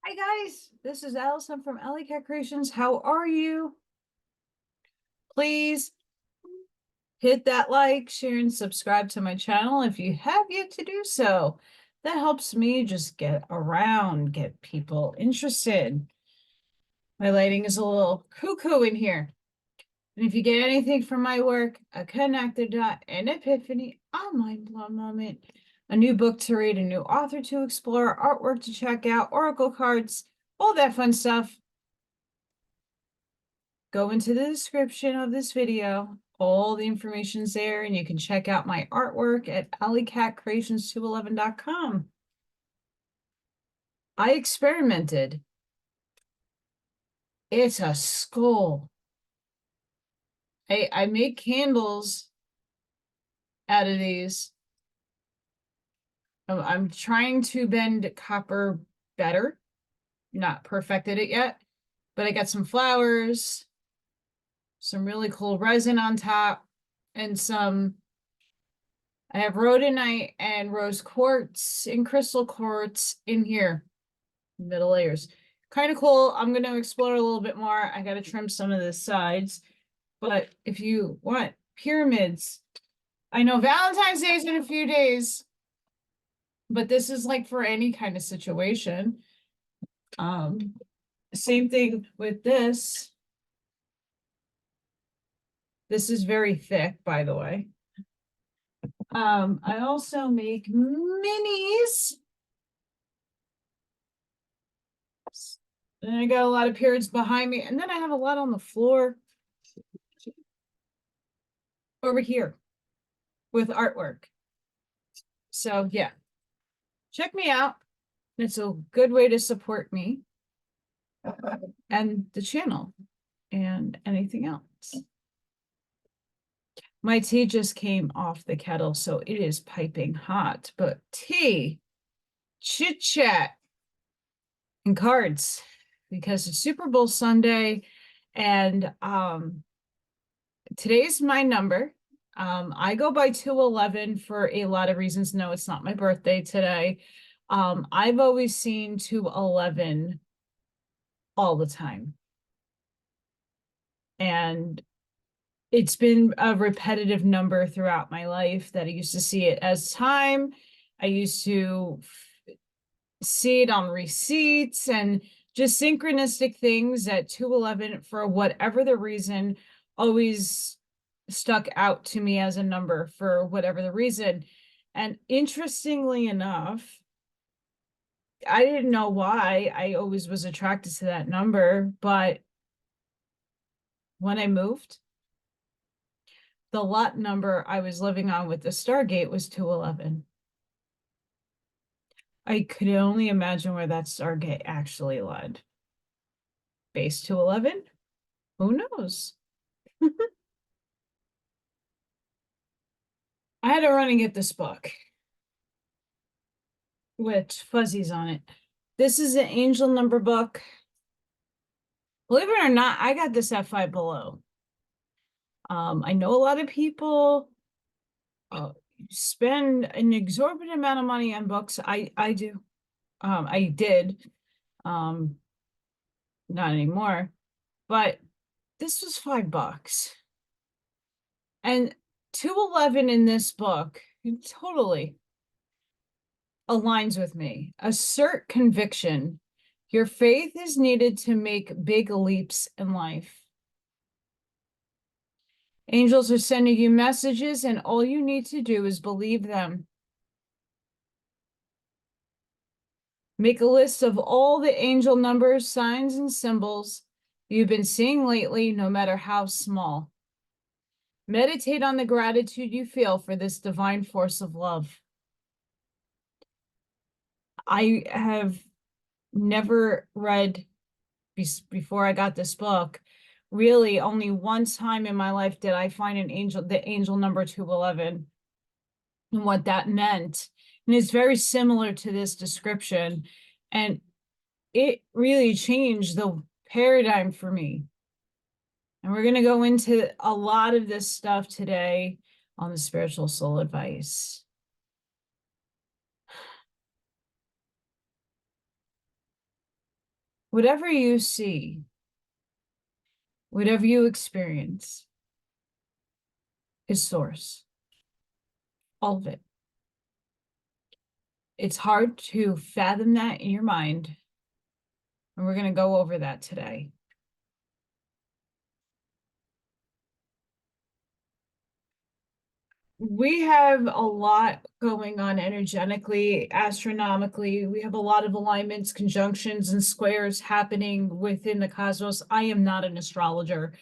Hi guys, this is Allison from Allycat Creations. How are you? Please hit that like, share, and subscribe to my channel if you have yet to do so. That helps me just get around, get people interested. My lighting is a little cuckoo in here. And if you get anything from my work, a connector dot, an epiphany, a mind-blown moment, a new book to read, a new author to explore, artwork to check out, oracle cards, all that fun stuff, go into the description of this video. All the information's there, and you can check out my artwork at allycatcreations211.com. I experimented. It's a skull. I make candles out of these. I'm trying to bend copper better. Not perfected it yet, but I got some flowers, some really cool resin on top, and I have rhodonite and rose quartz and crystal quartz in here, middle layers. Kind of cool. I'm going to explore a little bit more. I got to trim some of the sides, but if you want pyramids, I know Valentine's Day is in a few days, but this is like for any kind of situation. Same thing with this. This is very thick, by the way. I also make minis. And I got a lot of periods behind me, and then I have a lot on the floor over here with artwork. So yeah, check me out. It's a good way to support me and the channel and anything else. My tea just came off the kettle, so it is piping hot, but tea, chit chat, and cards, because it's Super Bowl Sunday, and today's my number. I go by 211 for a lot of reasons. No, it's not my birthday today. I've always seen 211 all the time. And it's been a repetitive number throughout my life that I used to see it as time. I used to see it on receipts and just synchronistic things at 211, for whatever the reason, always stuck out to me as a number for whatever the reason. And interestingly enough, I didn't know why I always was attracted to that number, but when I moved, the lot number I was living on with the Stargate was 211. I could only imagine where that Stargate actually led. Base 211? Who knows? I had to run and get this book with fuzzies on it. This is an angel number book. Believe it or not, I got this at Five Below. I know a lot of people spend an exorbitant amount of money on books. I do. I did. Not anymore. But this was $5. And 211 in this book totally aligns with me. Assert conviction. Your faith is needed to make big leaps in life. Angels are sending you messages, and all you need to do is believe them. Make a list of all the angel numbers, signs, and symbols you've been seeing lately, no matter how small. Meditate on the gratitude you feel for this divine force of love. I have never read, before I got this book, really only one time in my life did I find an angel, the angel number 211, and what that meant. And it's very similar to this description. And it really changed the paradigm for me. And we're going to go into a lot of this stuff today on the Spiritual Soul Advice. Whatever you see, whatever you experience is source. All of it. It's hard to fathom that in your mind. And we're going to go over that today. We have a lot going on energetically, astronomically. We have a lot of alignments, conjunctions, and squares happening within the cosmos. I am not an astrologer,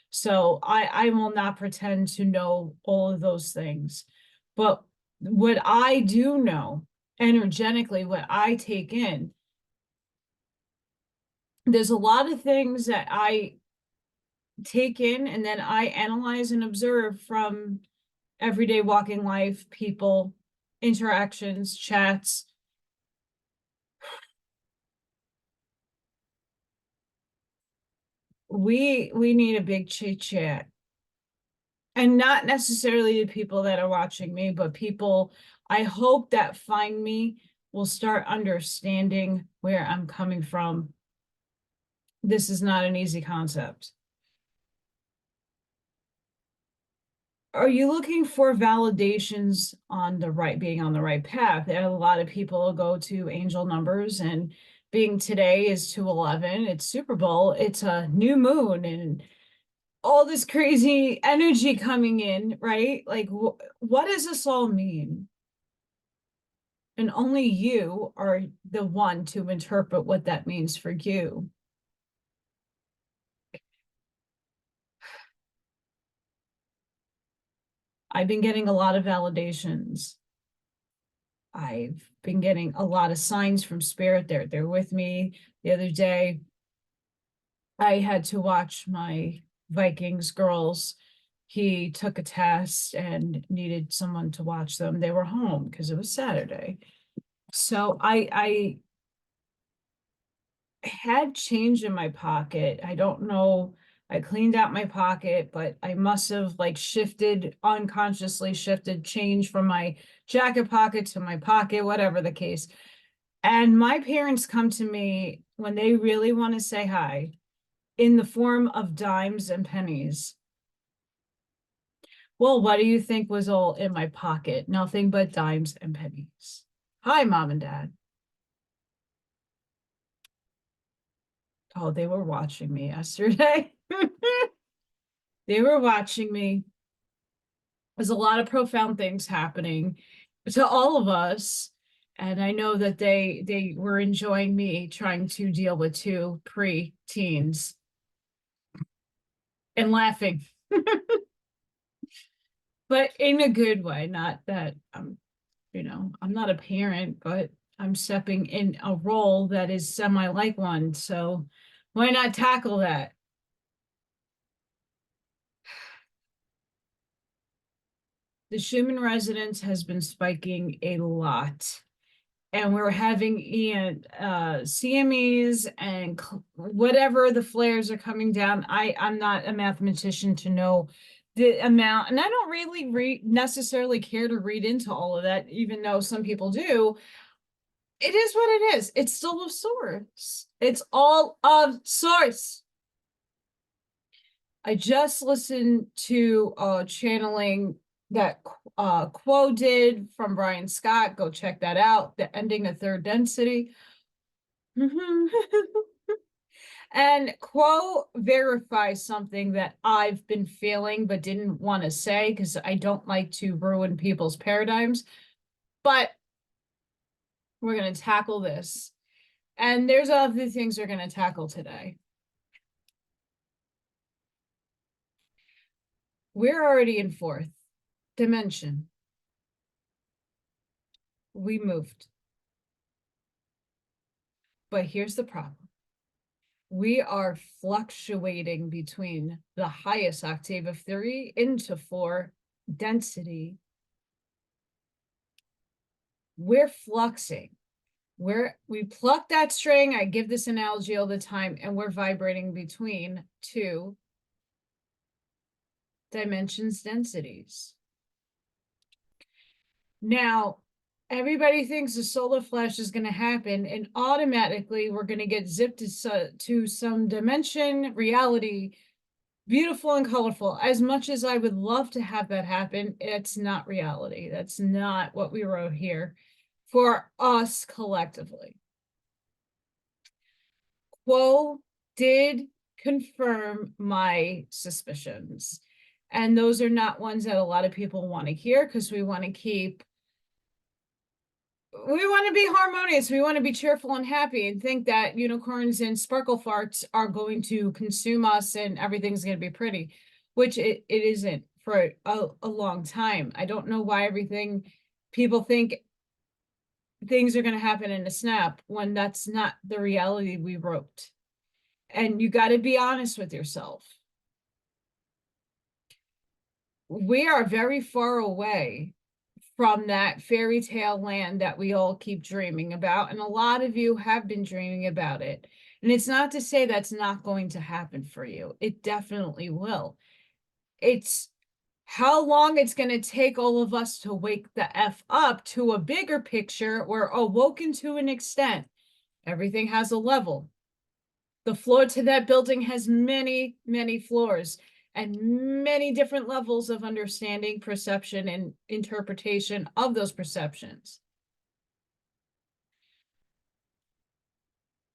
so I will not pretend to know all of those things. But what I do know energetically, what I take in, there's a lot of things that I take in and then I analyze and observe from everyday walking life, people, interactions, chats. We need a big chit chat. And not necessarily the people that are watching me, but people I hope that find me will start understanding where I'm coming from. This is not an easy concept. Are you looking for validations on the right, being on the right path? A lot of people go to angel numbers, and being today is 211, it's Super Bowl, it's a new moon, and all this crazy energy coming in, right? Like, what does this all mean? And only you are the one to interpret what that means for you. I've been getting a lot of validations. I've been getting a lot of signs from spirit. They're with me. The other day, I had to watch my Vikings girls. He took a test and needed someone to watch them. They were home because it was Saturday. So I had change in my pocket. I don't know. I cleaned out my pocket, but I must have like unconsciously shifted change from my jacket pocket to my pocket, whatever the case. And my parents come to me when they really want to say hi in the form of dimes and pennies. Well, what do you think was all in my pocket? Nothing but dimes and pennies. Hi, Mom and Dad. Oh, they were watching me yesterday. They were watching me. There's a lot of profound things happening to all of us. And I know that they were enjoying me trying to deal with two pre-teens and laughing. But in a good way, not that I'm not a parent, but I'm stepping in a role that is semi like one. So why not tackle that? The Schumann resonance has been spiking a lot. And we're having CMEs and whatever the flares are coming down. I'm not a mathematician to know the amount, and I don't really necessarily care to read into all of that, even though some people do. It is what it is. It's still of source. It's all of source. I just listened to channeling that Quo did from Brian Scott. Go check that out. The ending of third density. And Quo verifies something that I've been feeling but didn't want to say because I don't like to ruin people's paradigms. But we're going to tackle this. And there's other things we're going to tackle today. We're already in fourth dimension. We moved. But here's the problem. We are fluctuating between the highest octave of 3 into 4 density. We're fluxing. We pluck that string. I give this analogy all the time, and we're vibrating between 2 dimensions densities. Now, Everybody thinks a solar flash is going to happen, and automatically we're going to get zipped to some dimension, reality, beautiful and colorful. As much as I would love to have that happen, it's not reality. That's not what we wrote here for us collectively. Quo did confirm my suspicions. And those are not ones that a lot of people want to hear, because we want to be harmonious. We want to be cheerful and happy and think that unicorns and sparkle farts are going to consume us and everything's going to be pretty, which it isn't for a long time. I don't know why people think things are going to happen in a snap when that's not the reality we wrote. And you got to be honest with yourself. We are very far away from that fairy tale land that we all keep dreaming about. And a lot of you have been dreaming about it. And it's not to say that's not going to happen for you. It definitely will. It's how long it's going to take all of us to wake the F up to a bigger picture. We're awoken to an extent. Everything has a level. The floor to that building has many, many floors and many different levels of understanding, perception, and interpretation of those perceptions.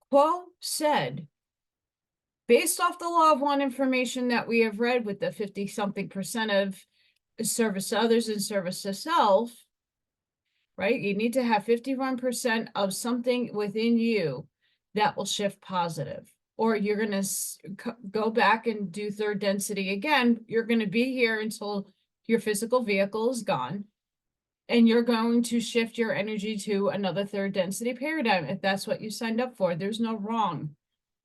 Quo said, based off the law of one information that we have read with the 50-something% of service to others and service to self, right? You need to have 51% of something within you that will shift positive, or you're going to go back and do third density again. You're going to be here until your physical vehicle is gone, and you're going to shift your energy to another third density paradigm if that's what you signed up for. There's no wrong.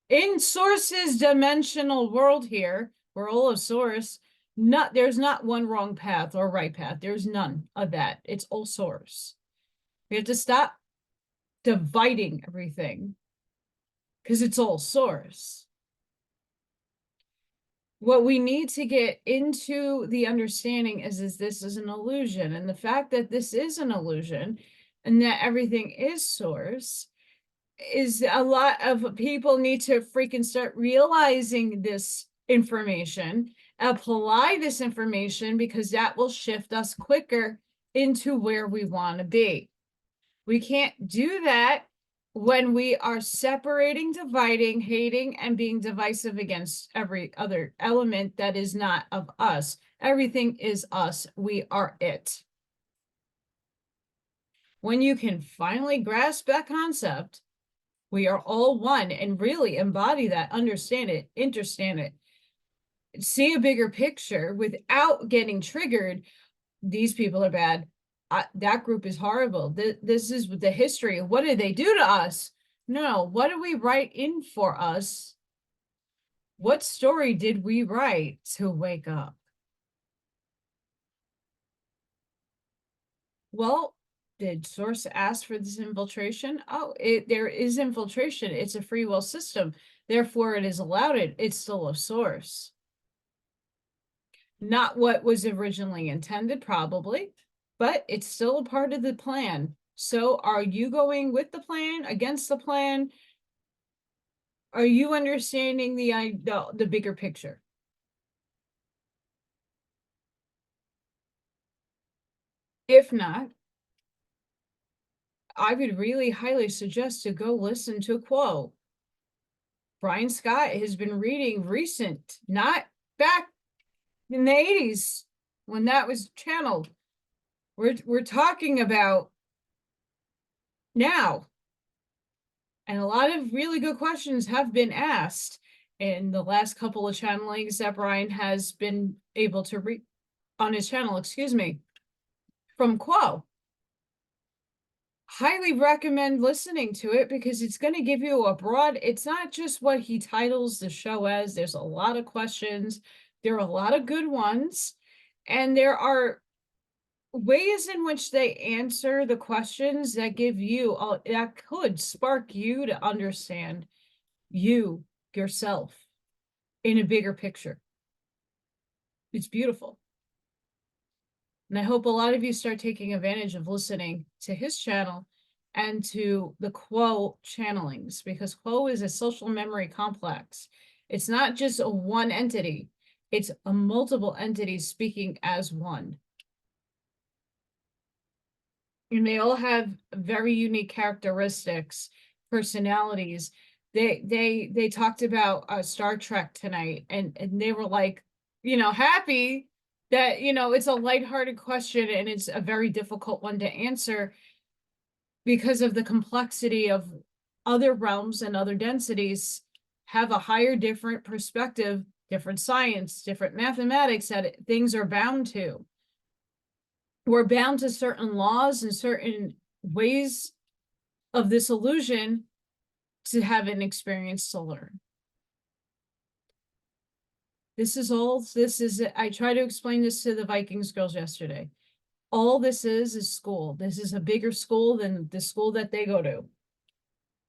In Source's dimensional world here, we're all of Source. There's not one wrong path or right path. There's none of that. It's all Source. We have to stop dividing everything because it's all Source. What we need to get into the understanding is this is an illusion. And the fact that this is an illusion and that everything is Source is a lot of people need to freaking start realizing this information, apply this information, because that will shift us quicker into where we want to be. We can't do that when we are separating, dividing, hating, and being divisive against every other element that is not of us. Everything is us. We are it. When you can finally grasp that concept, we are all one, and really embody that, understand it, understand it, see a bigger picture without getting triggered. These people are bad. That group is horrible. This is the history. What did they do to us? No, what do we write in for us? What story did we write to wake up? Well, did Source ask for this infiltration? Oh, there is infiltration. It's a free will system. Therefore, it is allowed it. It's still a Source. Not what was originally intended, probably, but it's still a part of the plan. So are you going with the plan, against the plan? Are you understanding the bigger picture? If not, I would really highly suggest to go listen to Quo. Brian Scott has been reading recent, not back in the 80s when that was channeled. We're talking about now. And a lot of really good questions have been asked in the last couple of channelings that Brian has been able to read on his channel, excuse me, from Quo. Highly recommend listening to it because it's going to give you a broad, it's not just what he titles the show as. There's a lot of questions. There are a lot of good ones. And there are ways in which they answer the questions that give you, that could spark you to understand you, yourself, in a bigger picture. It's beautiful. And I hope a lot of you start taking advantage of listening to his channel and to the Quo channelings, because Quo is a social memory complex. It's not just a one entity, it's a multiple entities speaking as one. And they all have very unique characteristics, personalities. They talked about Star Trek tonight, and they were like, happy that, it's a lighthearted question and it's a very difficult one to answer because of the complexity of other realms and other densities have a higher, different perspective, different science, different mathematics that things are bound to. We're bound to certain laws and certain ways of this illusion to have an experience to learn. I tried to explain this to the Vikings girls yesterday. All this is school. This is a bigger school than the school that they go to.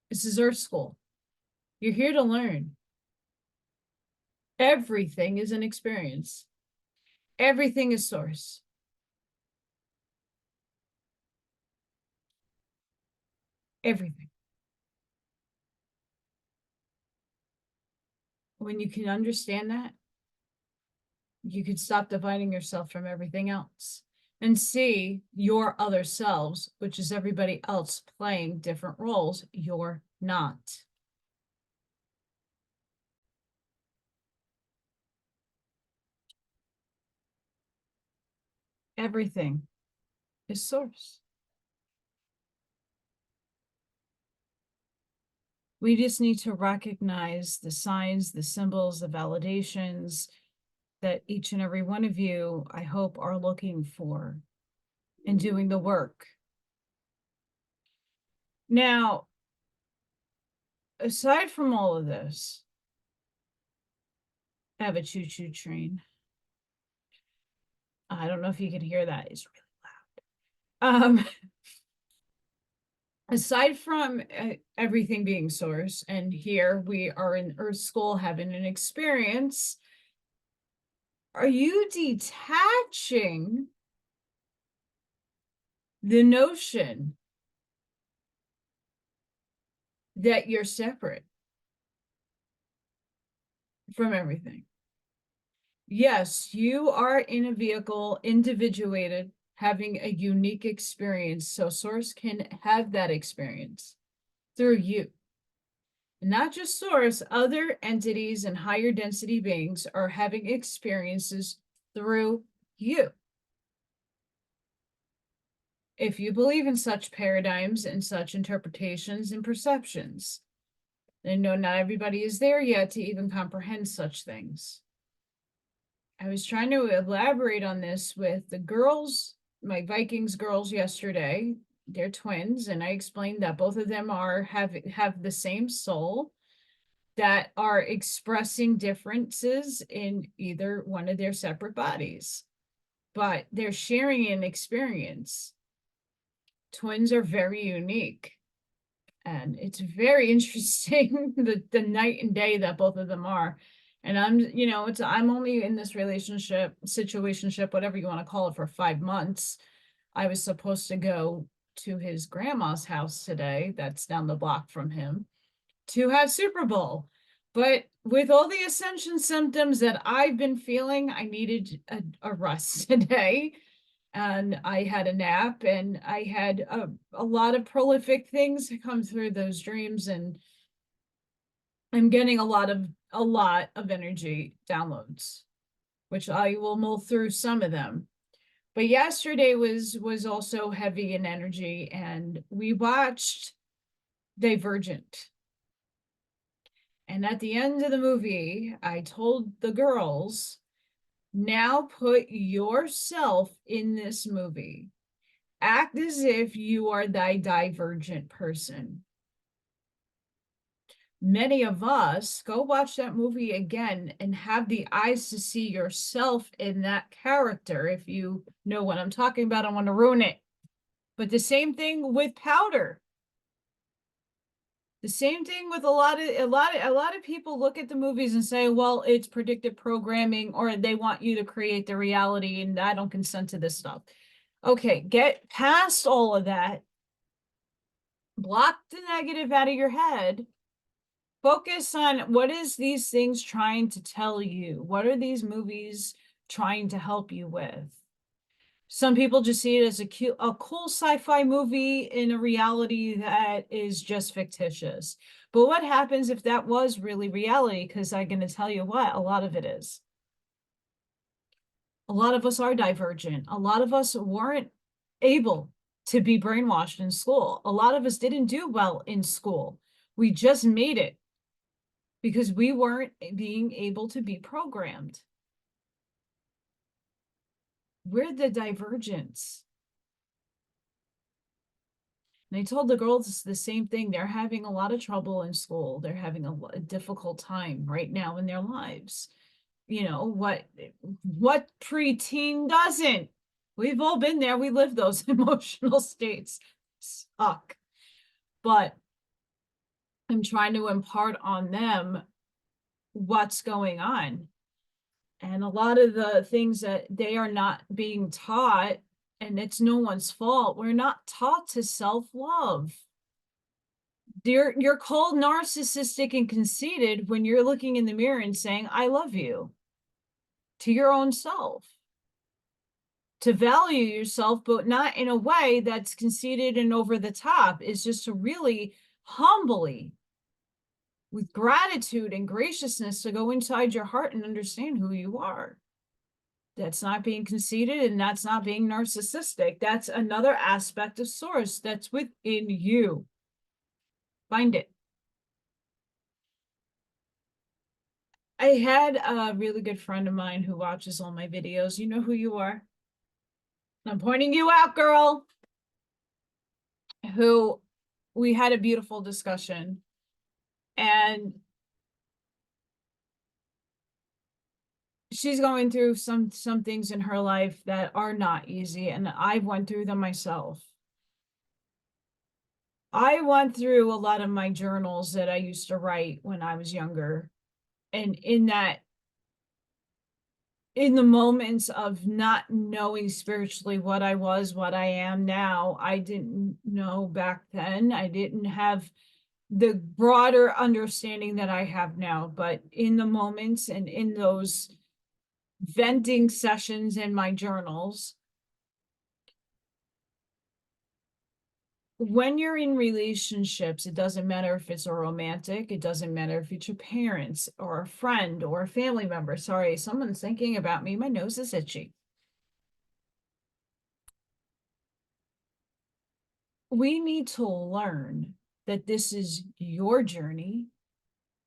This is Earth school. You're here to learn. Everything is an experience. Everything is source. Everything. When you can understand that, you could stop dividing yourself from everything else and see your other selves, which is everybody else playing different roles. You're not. Everything is source. We just need to recognize the signs, the symbols, the validations that each and every one of you, I hope, are looking for and doing the work. Now, aside from all of this, I have a choo-choo train. I don't know if you can hear that. It's really loud. Aside from everything being source, and here we are in Earth School having an experience, are you detaching the notion that you're separate from everything? Yes, you are in a vehicle, individuated, having a unique experience, so source can have that experience through you. Not just source, other entities and higher density beings are having experiences through you. If you believe in such paradigms and such interpretations and perceptions, then no, not everybody is there yet to even comprehend such things. I was trying to elaborate on this with the girls, my Vikings girls yesterday. They're twins, and I explained that both of them have the same soul that are expressing differences in either one of their separate bodies, but they're sharing an experience. Twins are very unique, and it's very interesting the night and day that both of them are. And I'm only in this situationship, whatever you want to call it, for 5 months. I was supposed to go to his grandma's house today, that's down the block from him, to have Super Bowl. But with all the ascension symptoms that I've been feeling, I needed a rest today. And I had a nap, and I had a lot of prolific things come through those dreams, and I'm getting a lot of energy downloads, which I will mull through some of them. But yesterday was also heavy in energy, and we watched Divergent. And at the end of the movie, I told the girls, now put yourself in this movie. Act as if you are the divergent person. Many of us go watch that movie again and have the eyes to see yourself in that character. If you know what I'm talking about, I want to ruin it. But the same thing with powder. The same thing with a lot of people look at the movies and say, well, it's predictive programming, or they want you to create the reality, and I don't consent to this stuff. Okay, get past all of that. Block the negative out of your head. Focus on what is these things trying to tell you? What are these movies trying to help you with? Some people just see it as a cool sci-fi movie in a reality that is just fictitious. But what happens if that was really reality? Because I'm going to tell you what, a lot of it is. A lot of us are divergent. A lot of us weren't able to be brainwashed in school. A lot of us didn't do well in school. We just made it because we weren't being able to be programmed. We're the divergence. And I told the girls the same thing. They're having a lot of trouble in school. They're having a difficult time right now in their lives. You know, what preteen doesn't? We've all been there. We live those emotional states. Suck. But I'm trying to impart on them what's going on. And a lot of the things that they are not being taught, and it's no one's fault, we're not taught to self-love. You're called narcissistic and conceited when you're looking in the mirror and saying, I love you, to your own self. To value yourself, but not in a way that's conceited and over the top, is just to really humbly, with gratitude and graciousness, to go inside your heart and understand who you are. That's not being conceited, and that's not being narcissistic. That's another aspect of source that's within you. Find it. I had a really good friend of mine who watches all my videos. You know who you are. I'm pointing you out, girl. Who we had a beautiful discussion, and she's going through some things in her life that are not easy, and I've went through them myself. I went through a lot of my journals that I used to write when I was younger, and in the moments of not knowing spiritually what I was, what I am now, I didn't know back then. I didn't have the broader understanding that I have now, but in the moments and in those venting sessions in my journals, when you're in relationships, it doesn't matter if it's a romantic, it doesn't matter if it's your parents or a friend or a family member. Sorry, someone's thinking about me. My nose is itchy. We need to learn that this is your journey.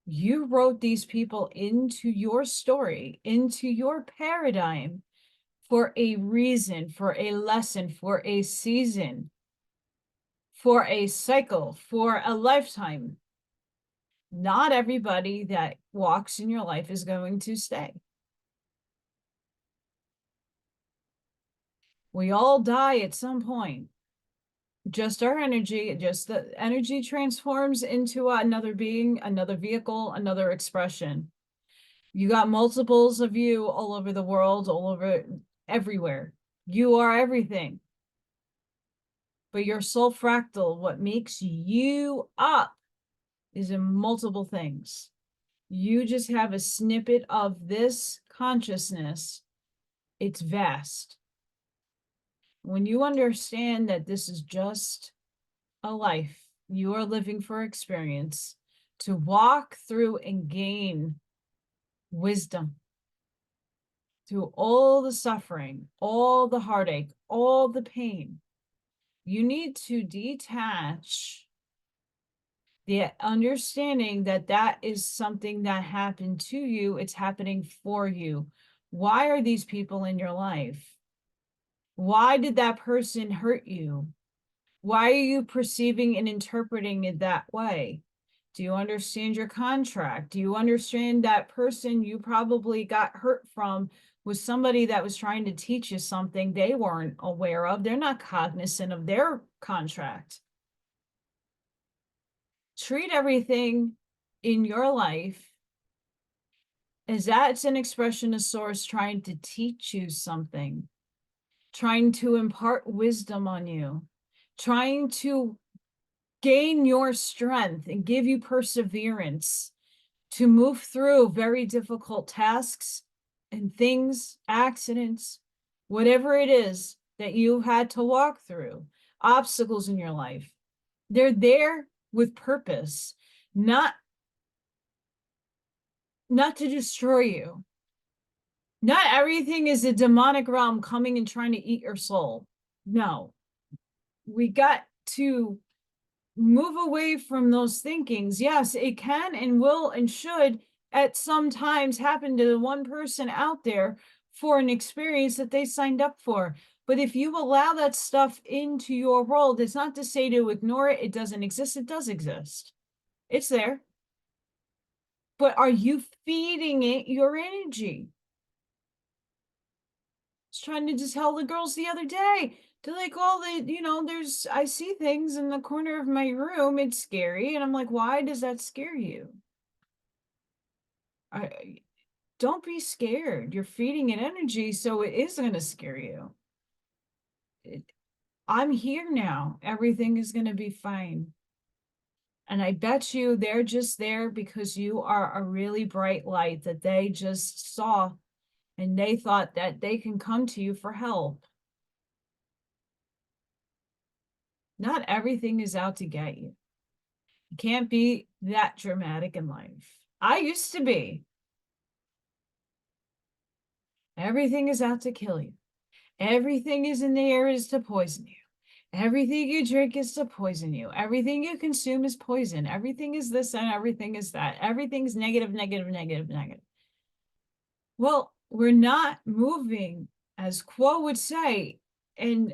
You wrote these people into your story, into your paradigm, for a reason, for a lesson, for a season, for a cycle, for a lifetime. Not everybody that walks in your life is going to stay. We all die at some point. Just our energy, just the energy transforms into another being, another vehicle, another expression. You got multiples of you all over the world, all over everywhere. You are everything. But your soul fractal, what makes you up, is in multiple things. You just have a snippet of this consciousness. It's vast. When you understand that this is just a life, you are living for experience, to walk through and gain wisdom through all the suffering, all the heartache, all the pain. You need to detach the understanding that that is something that happened to you. It's happening for you. Why are these people in your life? Why did that person hurt you? Why are you perceiving and interpreting it that way? Do you understand your contract? Do you understand that person you probably got hurt from was somebody that was trying to teach you something they weren't aware of? They're not cognizant of their contract. Treat everything in your life as that's an expression of source trying to teach you something, trying to impart wisdom on you, trying to gain your strength and give you perseverance to move through very difficult tasks and things, accidents, whatever it is that you had to walk through, obstacles in your life. They're there with purpose, not to destroy you. Not everything is a demonic realm coming and trying to eat your soul. No, we got to move away from those thinkings. Yes, it can and will and should at some times happen to the one person out there for an experience that they signed up for. But if you allow that stuff into your world, it's not to say to ignore it. It doesn't exist. It does exist. It's there. But are you feeding it your energy? I was trying to just tell the girls the other day, to like all the, I see things in the corner of my room. It's scary. And I'm like, why does that scare you? Don't be scared. You're feeding it energy, so it is going to scare you. I'm here now. Everything is going to be fine. And I bet you they're just there because you are a really bright light that they just saw and they thought that they can come to you for help. Not everything is out to get you. You can't be that dramatic in life. I used to be. Everything is out to kill you. Everything is in the air is to poison you. Everything you drink is to poison you. Everything you consume is poison. Everything is this and everything is that. Everything's negative, negative, negative, negative. Well, we're not moving, as Quo would say, and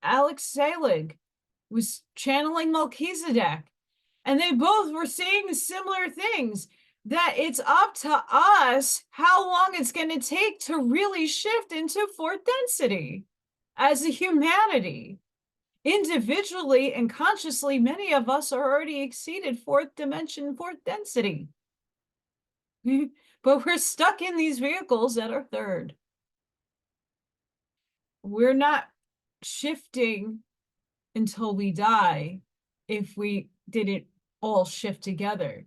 Alex Selig was channeling Melchizedek, and they both were saying similar things, that it's up to us how long it's going to take to really shift into fourth density as a humanity. Individually and consciously, many of us are already exceeded fourth dimension, fourth density. But we're stuck in these vehicles that are third. We're not shifting until we die if we didn't all shift together.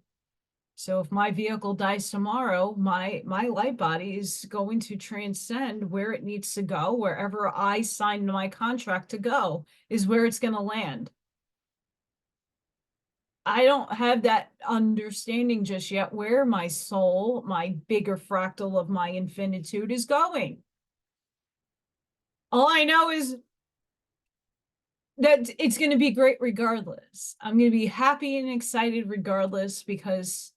So if my vehicle dies tomorrow, my light body is going to transcend where it needs to go. Wherever I signed my contract to go is where it's going to land. I don't have that understanding just yet where my soul, my bigger fractal of my infinitude, is going. All I know is that it's going to be great regardless. I'm going to be happy and excited regardless because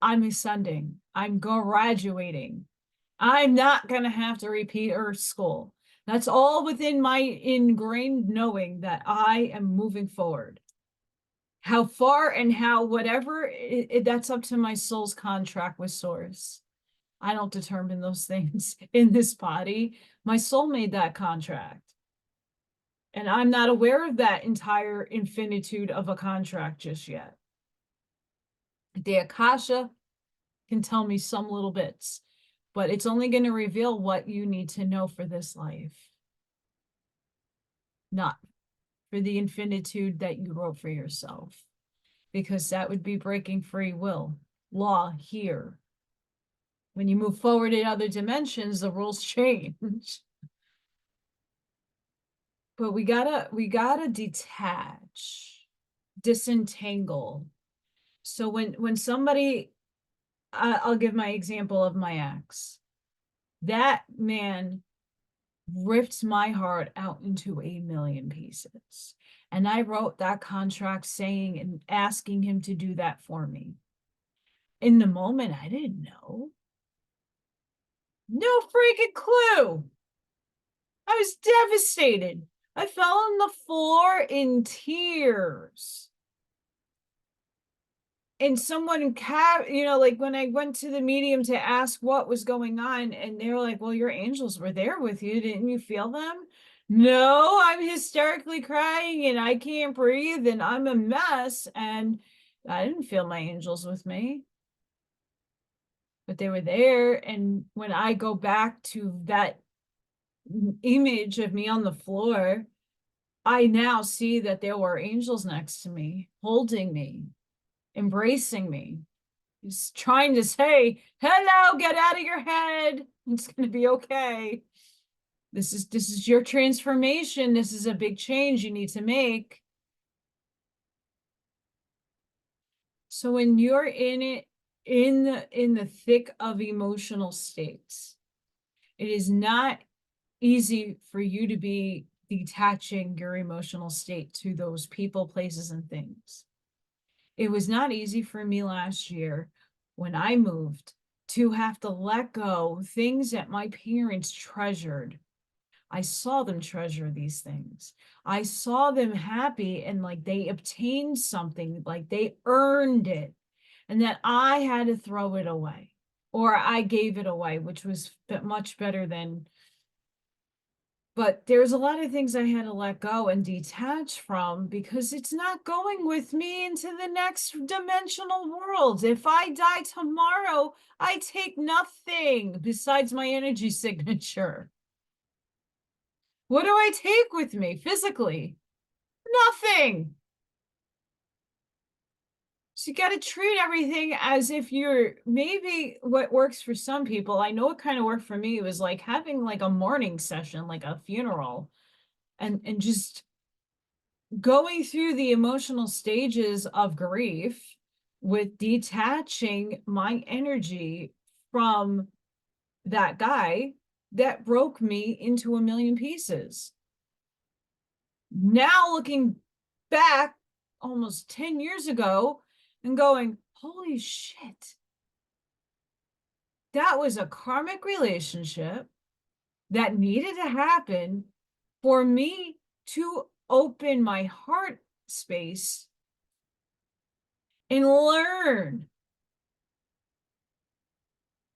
I'm ascending. I'm graduating. I'm not going to have to repeat Earth school. That's all within my ingrained knowing that I am moving forward. How far and how whatever, that's up to my soul's contract with Source. I don't determine those things in this body. My soul made that contract. And I'm not aware of that entire infinitude of a contract just yet. The Akasha can tell me some little bits, but it's only going to reveal what you need to know for this life, not for the infinitude that you wrote for yourself, because that would be breaking free will law here. When you move forward in other dimensions, the rules change. But we gotta detach, disentangle. So when somebody, I'll give my example of my ex. That man ripped my heart out into a million pieces. And I wrote that contract saying and asking him to do that for me. In the moment, I didn't know. No freaking clue. I was devastated. I fell on the floor in tears. And someone, like when I went to the medium to ask what was going on, and they were like, well, your angels were there with you. Didn't you feel them? No, I'm hysterically crying and I can't breathe and I'm a mess. And I didn't feel my angels with me, but they were there. And when I go back to that image of me on the floor, I now see that there were angels next to me, holding me, embracing me, just trying to say, hello, get out of your head. It's going to be okay. This is your transformation. This is a big change you need to make. So when you're in it, in the thick of emotional states, it is not easy for you to be detaching your emotional state to those people, places, and things. It was not easy for me last year when I moved to have to let go things that my parents treasured. I saw them treasure these things. I saw them happy and like they obtained something, like they earned it, and that I had to throw it away or I gave it away, which was much better than. But there's a lot of things I had to let go and detach from because it's not going with me into the next dimensional world. If I die tomorrow, I take nothing besides my energy signature. What do I take with me physically? Nothing. So you got to treat everything as if you're maybe what works for some people. I know what kind of worked for me. It was like having like a mourning session, like a funeral, and just going through the emotional stages of grief with detaching my energy from that guy that broke me into a million pieces. Now looking back almost 10 years ago and going, holy shit, that was a karmic relationship that needed to happen for me to open my heart space and learn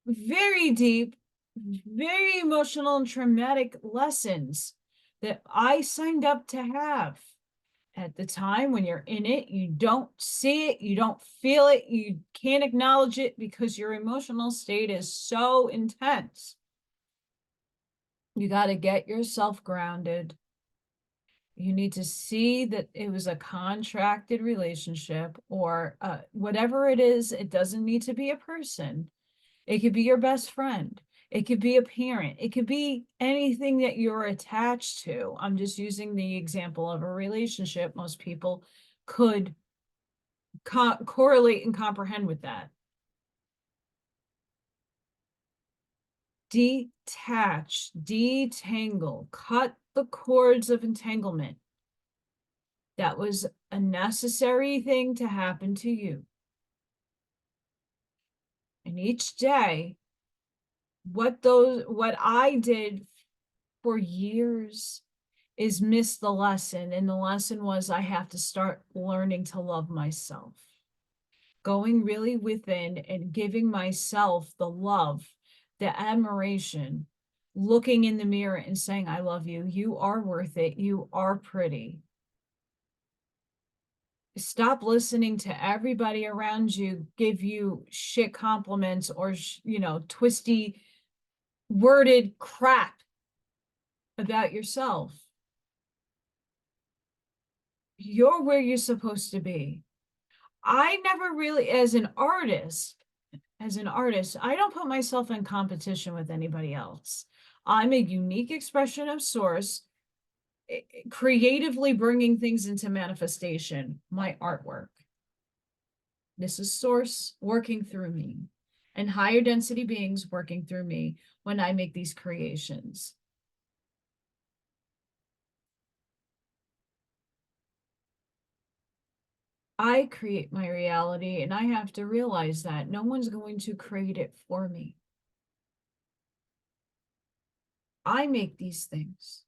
very deep, very emotional and traumatic lessons that I signed up to have. At the time when you're in it, you don't see it, you don't feel it, you can't acknowledge it because your emotional state is so intense. You got to get yourself grounded. You need to see that it was a contracted relationship or whatever it is. It doesn't need to be a person. It could be your best friend. It could be a parent. It could be anything that you're attached to. I'm just using the example of a relationship. Most people could correlate and comprehend with that. Detach, detangle, cut the cords of entanglement. That was a necessary thing to happen to you. And each day, what I did for years is miss the lesson. And the lesson was I have to start learning to love myself. Going really within and giving myself the love, the admiration, looking in the mirror and saying, I love you. You are worth it. You are pretty. Stop listening to everybody around you give you shit compliments or, twisty worded crap about yourself. You're where you're supposed to be. I never really, as an artist, I don't put myself in competition with anybody else. I'm a unique expression of source, creatively bringing things into manifestation, my artwork. This is source working through me and higher density beings working through me when I make these creations. I create my reality and I have to realize that no one's going to create it for me. I make these things.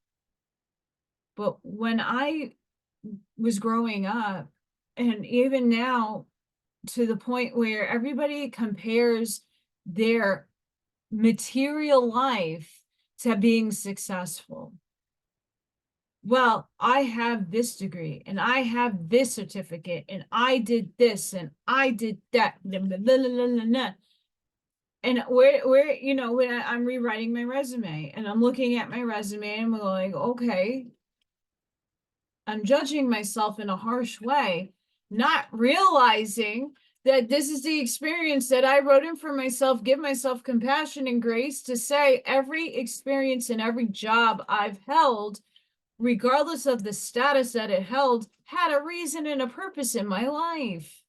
But when I was growing up, and even now, to the point where everybody compares their material life to being successful. well, I have this degree and I have this certificate and I did this and I did that. And where, you know, when I'm rewriting my resume and I'm looking at my resume and I'm going, okay, I'm judging myself in a harsh way, not realizing that this is the experience that I wrote in for myself, give myself compassion and grace to say every experience and every job I've held, regardless of the status that it held, had a reason and a purpose in my life.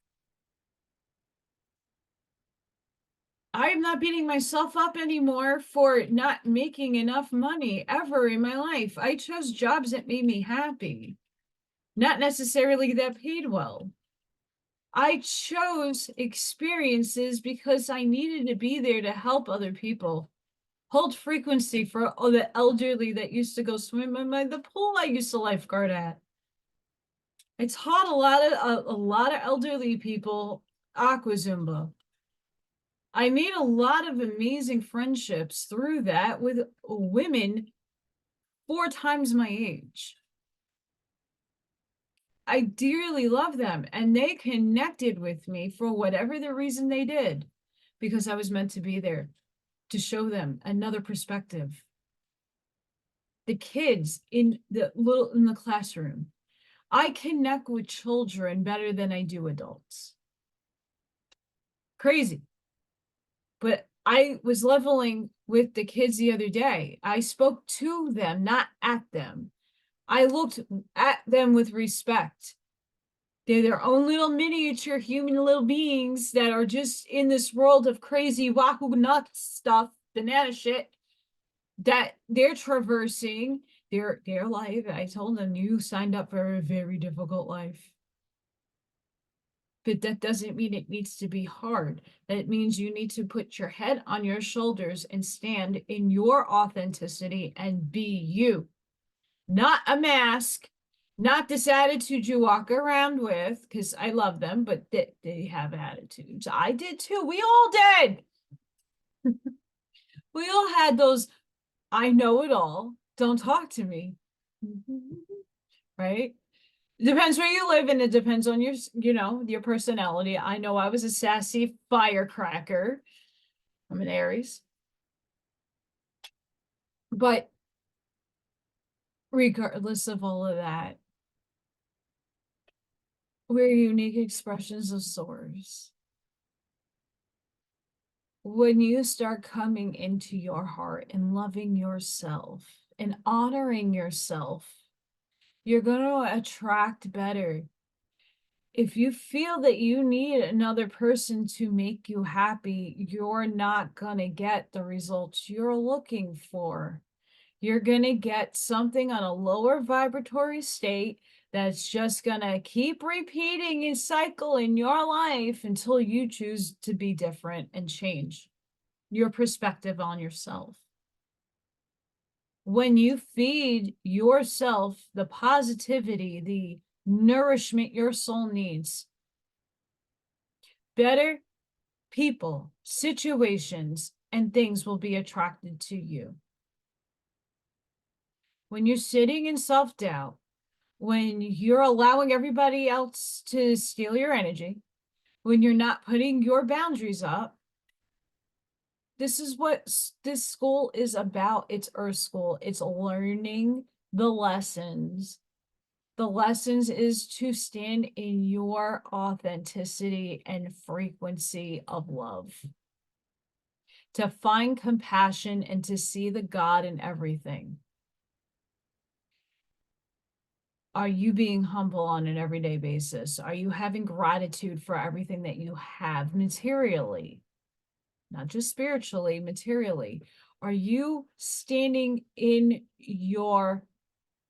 I'm not beating myself up anymore for not making enough money ever in my life. I chose jobs that made me happy, not necessarily that paid well. I chose experiences because I needed to be there to help other people. Hold frequency for all the elderly that used to go swim in the pool I used to lifeguard at. I taught a lot of elderly people aqua Zumba. I made a lot of amazing friendships through that with women 4 times my age. I dearly love them, and they connected with me for whatever the reason they did, because I was meant to be there to show them another perspective. The kids in the classroom, I connect with children better than I do adults. Crazy. But I was leveling with the kids the other day. I spoke to them, not at them. I looked at them with respect. They're their own little miniature human little beings that are just in this world of crazy wahoo nuts stuff, banana shit, that they're traversing their life. I told them, you signed up for a very difficult life. But that doesn't mean it needs to be hard. That means you need to put your head on your shoulders and stand in your authenticity and be you. Not a mask, not this attitude you walk around with, because I love them, but they have attitudes. I did too. We all did. We all had those, I know it all, don't talk to me. Right? Depends where you live, and it depends on your, you know, your personality. I know I was a sassy firecracker. I'm an Aries. But regardless of all of that, we're unique expressions of source. When you start coming into your heart and loving yourself and honoring yourself, you're going to attract better. If you feel that you need another person to make you happy, you're not going to get the results you're looking for. You're going to get something on a lower vibratory state that's just going to keep repeating a cycle in your life until you choose to be different and change your perspective on yourself. When you feed yourself the positivity, the nourishment your soul needs, better people, situations, and things will be attracted to you. When you're sitting in self-doubt, when you're allowing everybody else to steal your energy, when you're not putting your boundaries up, this is what this school is about. It's Earth School. It's learning the lessons. The lessons is to stand in your authenticity and frequency of love, to find compassion and to see the God in everything. Are you being humble on an everyday basis? Are you having gratitude for everything that you have materially? Not just spiritually, materially. Are you standing in your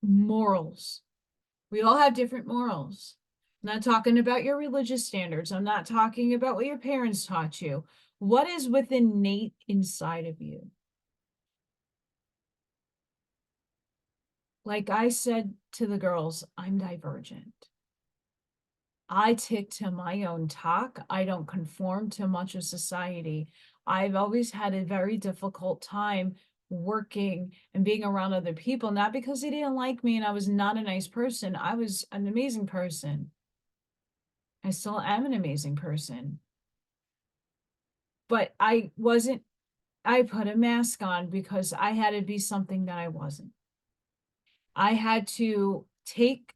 morals? We all have different morals. I'm not talking about your religious standards. I'm not talking about what your parents taught you. What is within innate inside of you? Like I said to the girls, I'm divergent. I tick to my own talk. I don't conform to much of society. I've always had a very difficult time working and being around other people, not because they didn't like me and I was not a nice person. I was an amazing person. I still am an amazing person. But I put a mask on because I had to be something that I wasn't. I had to take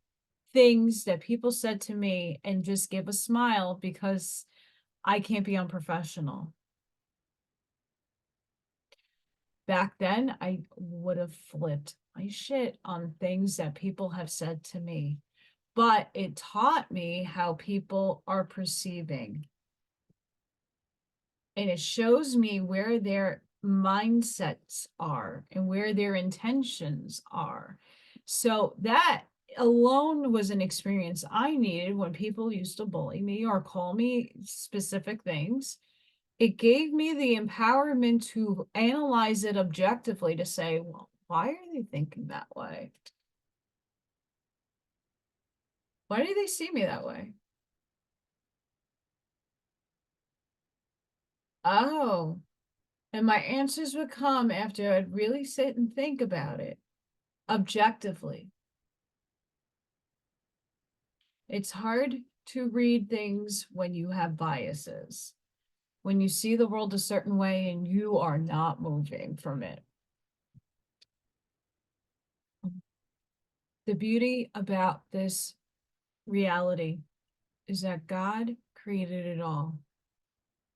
things that people said to me and just give a smile because I can't be unprofessional. Back then, I would have flipped my shit on things that people have said to me, but it taught me how people are perceiving. And it shows me where their mindsets are and where their intentions are. So that alone was an experience I needed when people used to bully me or call me specific things. It gave me the empowerment to analyze it objectively to say, well, why are they thinking that way? Why do they see me that way? Oh, and my answers would come after I'd really sit and think about it objectively. It's hard to read things when you have biases, when you see the world a certain way and you are not moving from it. The beauty about this reality is that God created it all,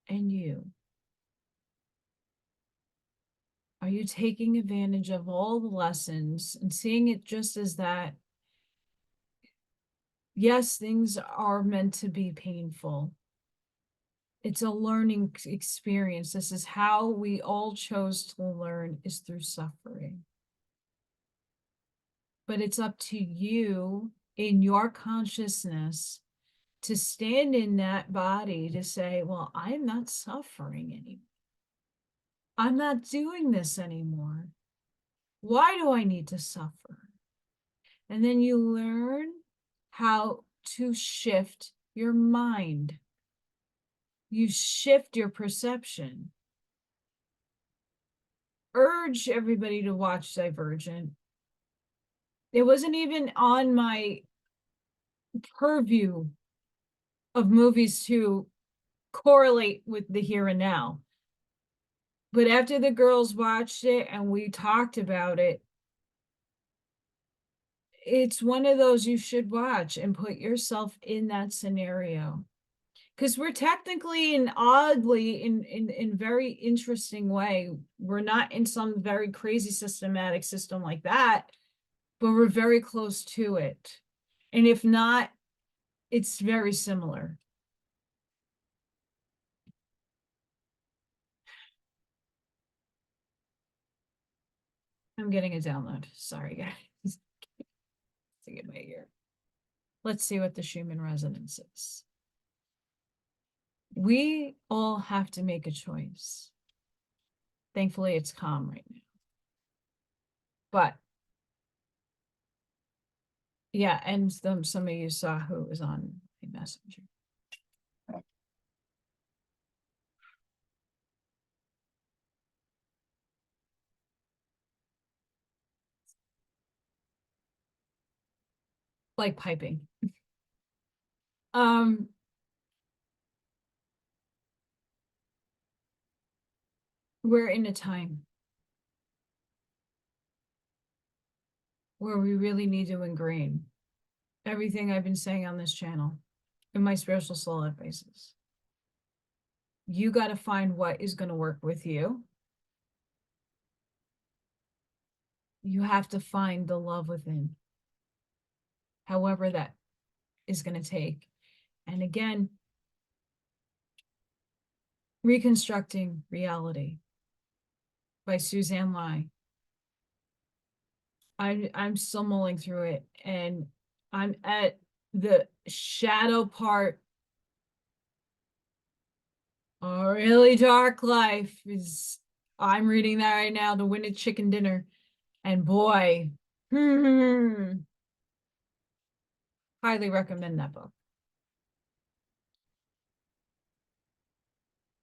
and you. Are you taking advantage of all the lessons and seeing it just as that? Yes, things are meant to be painful. It's a learning experience. This is how we all chose to learn, is through suffering. But it's up to you in your consciousness to stand in that body to say, well, I'm not suffering anymore. I'm not doing this anymore. Why do I need to suffer? And then you learn how to shift your mind. You shift your perception. Urge everybody to watch Divergent. It wasn't even on my purview of movies to correlate with the here and now. But after the girls watched it and we talked about it, it's one of those you should watch and put yourself in that scenario. Because we're technically and oddly in very interesting way, we're not in some very crazy systematic system like that, but we're very close to it. And if not, it's very similar. I'm getting a download. Sorry, guys. To get my ear. Let's see what the Schumann resonance is. We all have to make a choice. Thankfully, it's calm right now. But yeah, and some of you saw who was on my messenger. Like piping. We're in a time where we really need to ingrain everything I've been saying on this channel in my spiritual soul advices. You got to find what is going to work with you. You have to find the love within, however that is going to take. And again, Reconstructing Reality by Suzanne Lai. I'm still mulling through it, and I'm at the shadow part. A really dark life is, I'm reading that right now, The Winded Chicken Dinner. And boy, highly recommend that book.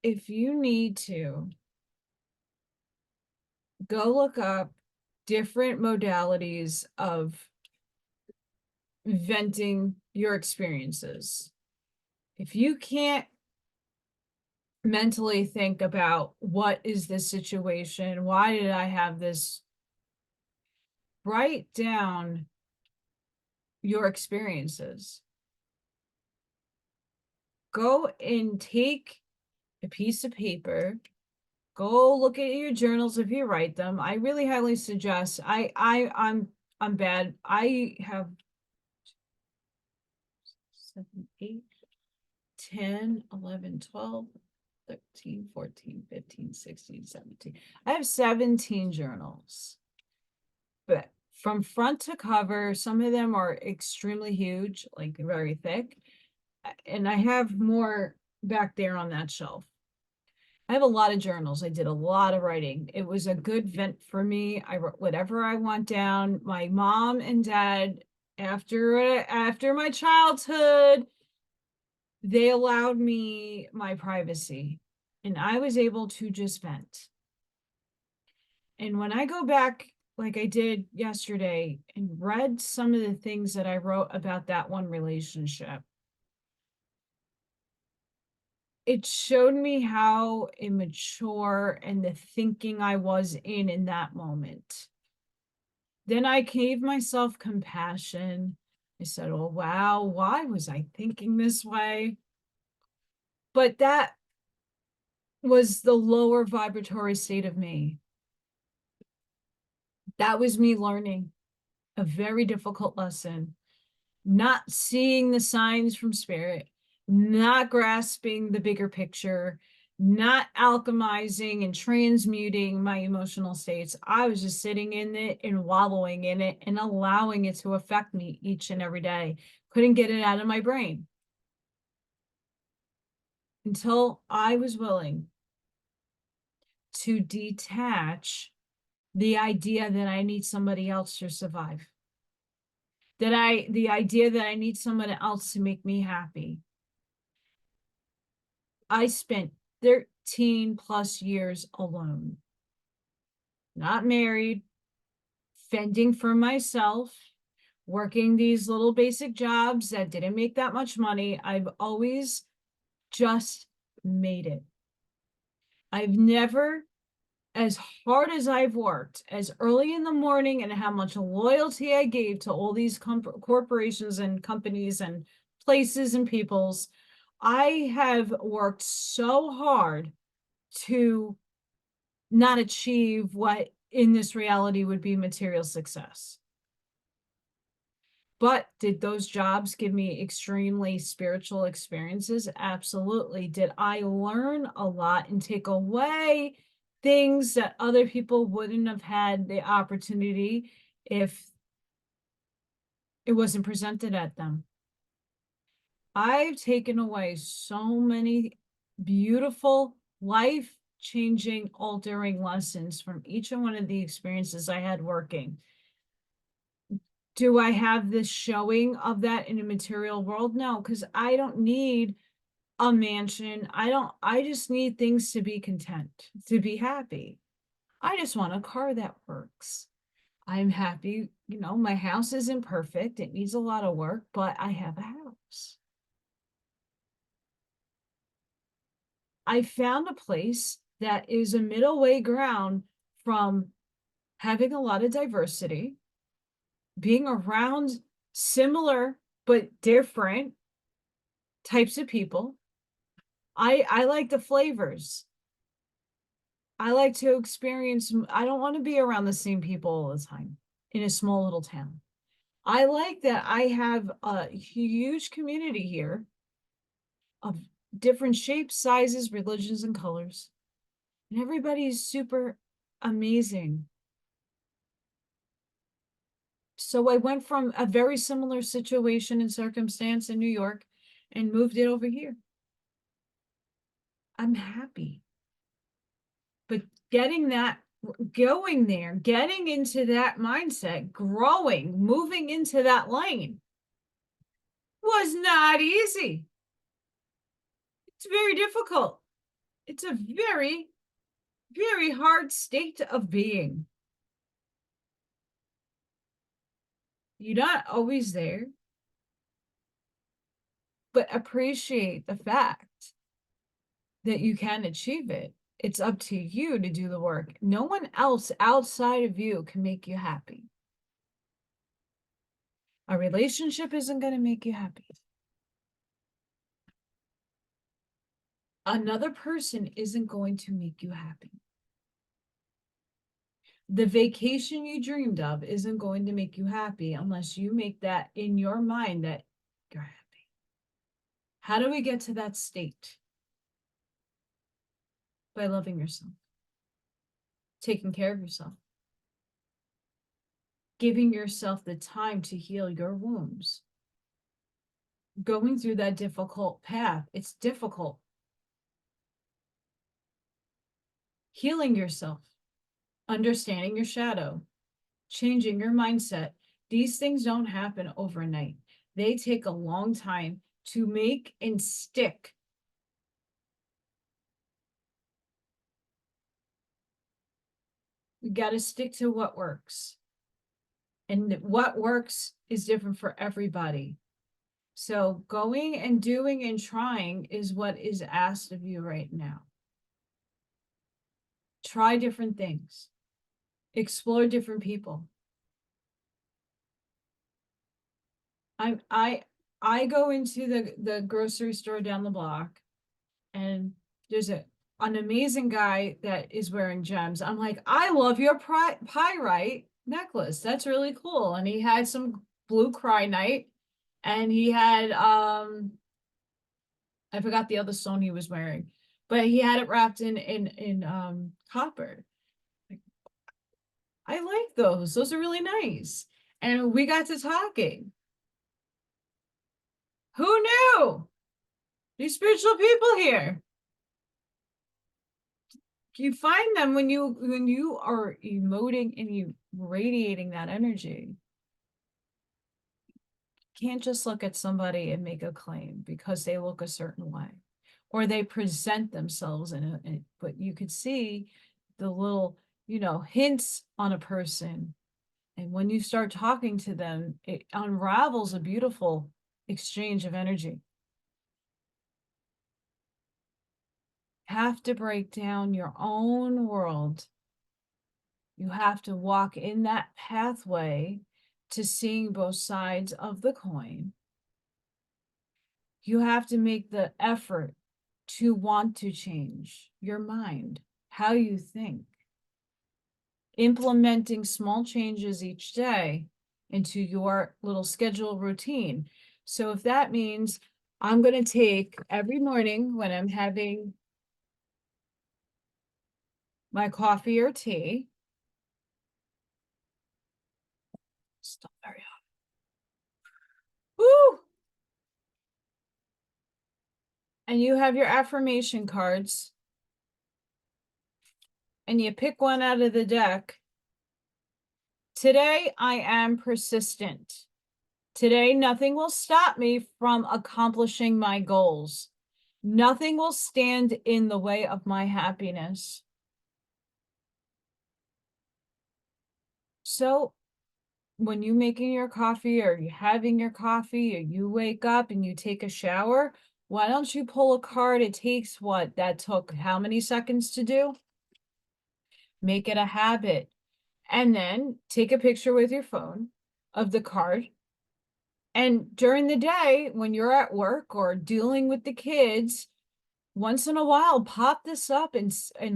If you need to go look up different modalities of venting your experiences. If you can't mentally think about what is this situation, why did I have this, write down your experiences. Go and take a piece of paper, go look at your journals if you write them. I really highly suggest. I'm bad. I have 7, 8, 10, 11, 12, 13, 14, 15, 16, 17. I have 17 journals. But from front to cover, some of them are extremely huge, like very thick. And I have more back there on that shelf. I have a lot of journals. I did a lot of writing. It was a good vent for me. I wrote whatever I want down. My mom and dad, after my childhood, they allowed me my privacy, and I was able to just vent. And when I go back, like I did yesterday, and read some of the things that I wrote about that one relationship, it showed me how immature and the thinking I was in that moment. Then I gave myself compassion. I said, oh, wow, why was I thinking this way? But that was the lower vibratory state of me. That was me learning a very difficult lesson, not seeing the signs from spirit, not grasping the bigger picture, not alchemizing and transmuting my emotional states. I was just sitting in it and wallowing in it and allowing it to affect me each and every day. Couldn't get it out of my brain until I was willing to detach the idea that I need somebody else to survive. The idea that I need someone else to make me happy. I spent 13 plus years alone, not married, fending for myself, working these little basic jobs that didn't make that much money. I've always just made it. I've never, as hard as I've worked, as early in the morning, and how much loyalty I gave to all these corporations and companies and places and peoples, I have worked so hard to not achieve what in this reality would be material success. But did those jobs give me extremely spiritual experiences? Absolutely. Did I learn a lot and take away things that other people wouldn't have had the opportunity if it wasn't presented at them? I've taken away so many beautiful, life-changing, altering lessons from each and one of the experiences I had working. Do I have this showing of that in a material world? No, because I don't need a mansion. I just need things to be content, to be happy. I just want a car that works. I'm happy, my house isn't perfect. It needs a lot of work, but I have a house. I found a place that is a middle way ground from having a lot of diversity, being around similar but different types of people. I like the flavors. I like to experience, I don't want to be around the same people all the time in a small little town. I like that I have a huge community here of different shapes, sizes, religions, and colors. And everybody's super amazing. So I went from a very similar situation and circumstance in New York and moved it over here. I'm happy. But getting that, going there, getting into that mindset, growing, moving into that lane was not easy. It's very difficult. It's a very very hard state of being. You're not always there, but appreciate the fact that you can achieve it. It's up to you to do the work. No one else outside of you can make you happy. A relationship isn't going to make you happy. Another person isn't going to make you happy. The vacation you dreamed of isn't going to make you happy unless you make that in your mind that you're happy. How do we get to that state? By loving yourself, taking care of yourself, giving yourself the time to heal your wounds, going through that difficult path. It's difficult. Healing yourself, understanding your shadow, changing your mindset. These things don't happen overnight. They take a long time to make and stick. We got to stick to what works. And what works is different for everybody. So going and doing and trying is what is asked of you right now. Try different things. Explore different people. I go into the grocery store down the block, and there's an amazing guy that is wearing gems. I'm like, I love your pyrite necklace. That's really cool. And he had some blue kyanite, and he had I forgot the other stone he was wearing, but he had it wrapped in copper. I like those. Those are really nice. And we got to talking. Who knew? These spiritual people here. You find them when you are emoting and you radiating that energy. You can't just look at somebody and make a claim because they look a certain way or they present themselves but you could see the little, hints on a person. And when you start talking to them, it unravels a beautiful exchange of energy. Have to break down your own world. You have to walk in that pathway to seeing both sides of the coin. You have to make the effort to want to change your mind, how you think, implementing small changes each day into your little schedule routine. So if that means I'm going to take every morning when I'm having my coffee or tea, still very hot. Woo! And you have your affirmation cards, and you pick one out of the deck. Today, I am persistent. Today, nothing will stop me from accomplishing my goals. Nothing will stand in the way of my happiness. So when you're making your coffee or you're having your coffee or you wake up and you take a shower, why don't you pull a card? It takes what? That took how many seconds to do? Make it a habit. And then take a picture with your phone of the card. And during the day, when you're at work or dealing with the kids, once in a while, pop this up and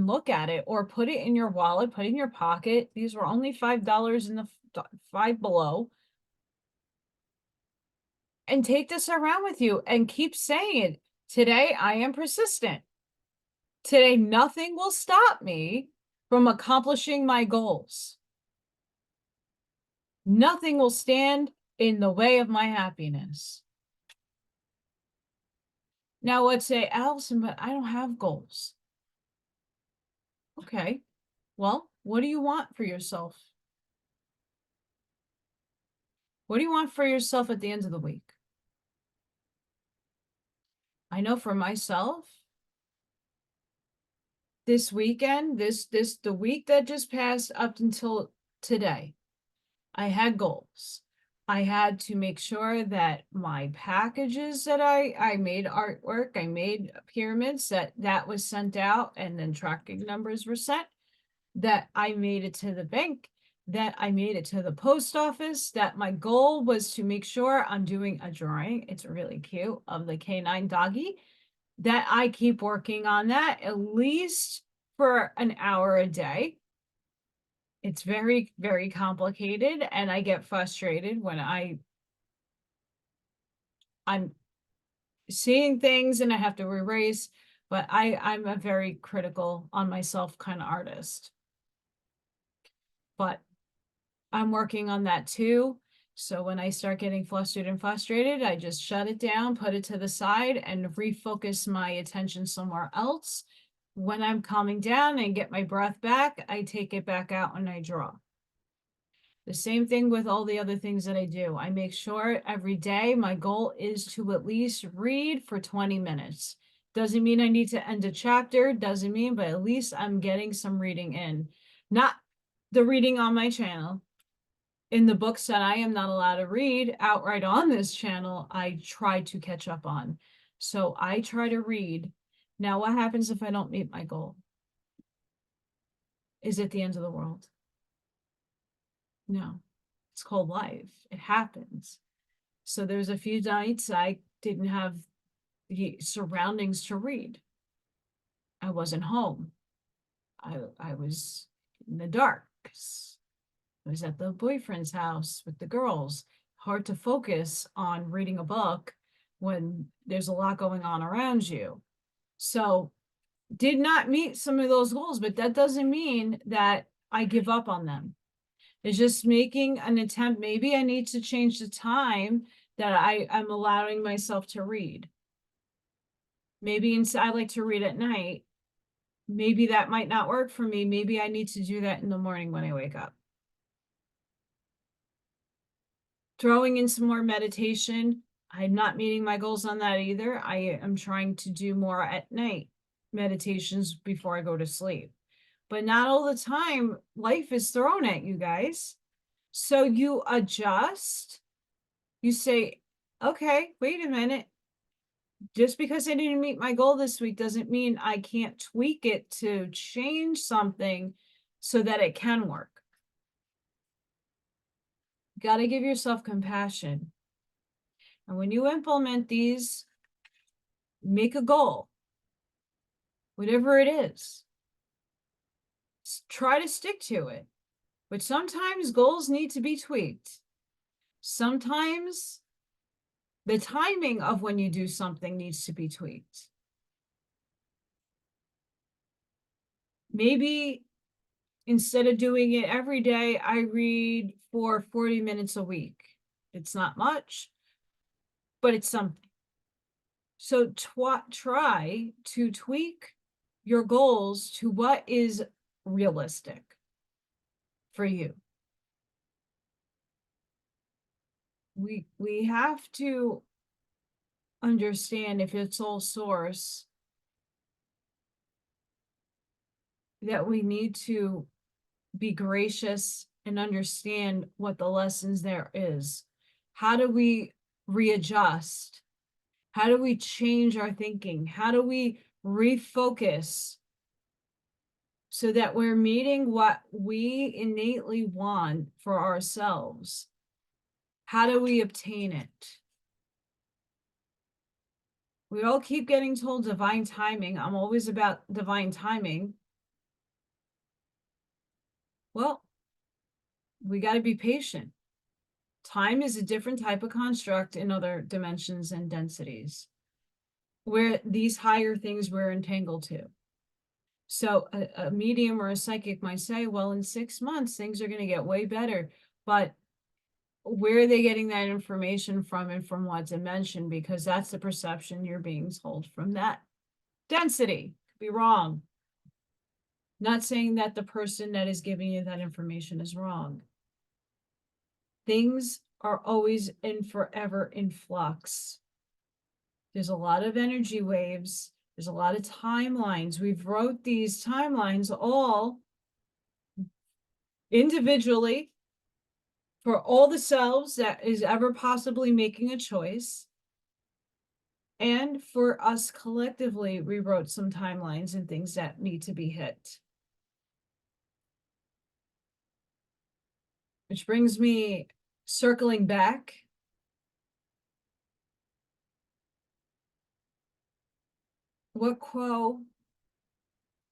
look at it, or put it in your wallet, put it in your pocket. These were only $5 in the Five Below. And take this around with you and keep saying it. Today, I am persistent. Today, nothing will stop me from accomplishing my goals. Nothing will stand in the way of my happiness. Now, let's say, Allison, but I don't have goals. Okay. Well, what do you want for yourself? What do you want for yourself at the end of the week? I know for myself, this weekend, the week that just passed up until today, I had goals. I had to make sure that my packages that I made artwork, I made pyramids, that was sent out, and then tracking numbers were sent, that I made it to the bank, that I made it to the post office, that my goal was to make sure I'm doing a drawing. It's really cute, of the canine doggy, that I keep working on that at least for an hour a day. It's very, very complicated, and I get frustrated when I'm seeing things and I have to erase, but I'm a very critical on myself kind of artist. But I'm working on that too. So when I start getting flustered and frustrated, I just shut it down, put it to the side, and refocus my attention somewhere else. When I'm calming down and get my breath back, I take it back out and I draw. The same thing with all the other things that I do. I make sure every day my goal is to at least read for 20 minutes. Doesn't mean I need to end a chapter, doesn't mean, but at least I'm getting some reading in. Not the reading on my channel. In the books that I am not allowed to read outright on this channel, I try to catch up on. So I try to read. Now, what happens if I don't meet my goal? Is it the end of the world? No, it's called life. It happens. So there's a few nights I didn't have the surroundings to read. I wasn't home. I was in the dark. I was at the boyfriend's house with the girls. Hard to focus on reading a book when there's a lot going on around you. So did not meet some of those goals, but that doesn't mean that I give up on them. It's just making an attempt. Maybe I need to change the time that I'm allowing myself to read. Maybe I like to read at night. Maybe that might not work for me. Maybe I need to do that in the morning when I wake up. Throwing in some more meditation. I'm not meeting my goals on that either. I am trying to do more at night meditations before I go to sleep. But not all the time life is thrown at you guys. So you adjust. You say, okay, wait a minute. Just because I didn't meet my goal this week doesn't mean I can't tweak it to change something so that it can work. You got to give yourself compassion. And when you implement these, make a goal, whatever it is. Try to stick to it. But sometimes goals need to be tweaked. Sometimes the timing of when you do something needs to be tweaked. Maybe instead of doing it every day, I read for 40 minutes a week. It's not much, but it's something. So try to tweak your goals to what is realistic for you. We have to understand, if it's all source, that we need to be gracious and understand what the lessons there is. How do we readjust? How do we change our thinking? How do we refocus so that we're meeting what we innately want for ourselves? How do we obtain it? We all keep getting told divine timing. I'm always about divine timing. Well, we got to be patient. Time is a different type of construct in other dimensions and densities, where these higher things we're entangled to. So a medium or a psychic might say, well, in 6 months, things are going to get way better. But where are they getting that information from, and from what dimension? Because that's the perception you're being told from that density. Could be wrong. Not saying that the person that is giving you that information is wrong. Things are always and forever in flux. There's a lot of energy waves There's a lot of timelines. We've wrote these timelines all individually for all the selves that is ever possibly making a choice. And for us collectively, we wrote some timelines and things that need to be hit. Which brings me circling back. What Quo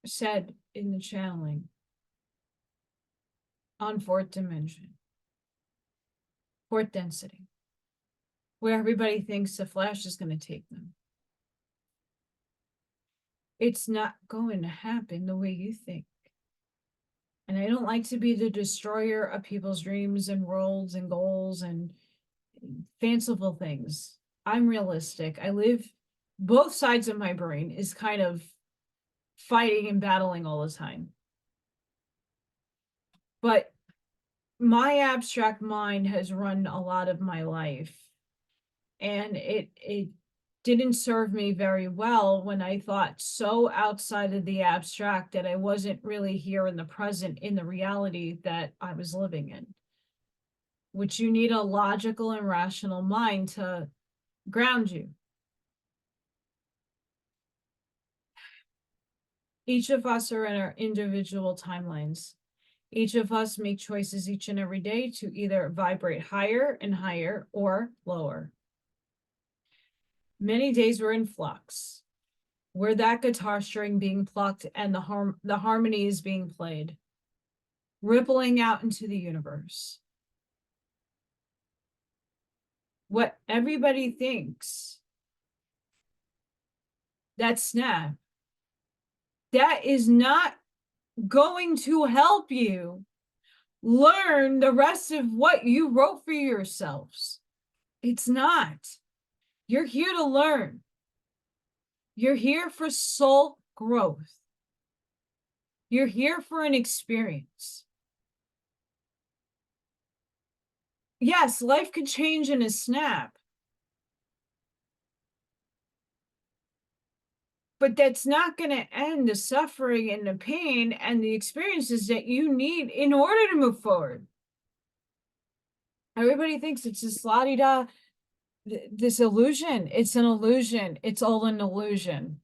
said in the channeling on fourth dimension, fourth density, where everybody thinks the Flash is going to take them. It's not going to happen the way you think. And I don't like to be the destroyer of people's dreams and worlds and goals and fanciful things. I'm realistic. I live, both sides of my brain is kind of fighting and battling all the time. But my abstract mind has run a lot of my life, and it didn't serve me very well when I thought so outside of the abstract that I wasn't really here in the present, in the reality that I was living in, which you need a logical and rational mind to ground you. Each of us are in our individual timelines. Each of us make choices each and every day to either vibrate higher and higher or lower. Many days we're in flux. We're that guitar string being plucked and the harmony is being played, rippling out into the universe. What everybody thinks, that snap, that is not going to help you learn the rest of what you wrote for yourselves. It's not. You're here to learn. You're here for soul growth. You're here for an experience. Yes, life could change in a snap. But that's not going to end the suffering and the pain and the experiences that you need in order to move forward. Everybody thinks it's this la-di-da, this illusion. It's an illusion. It's all an illusion.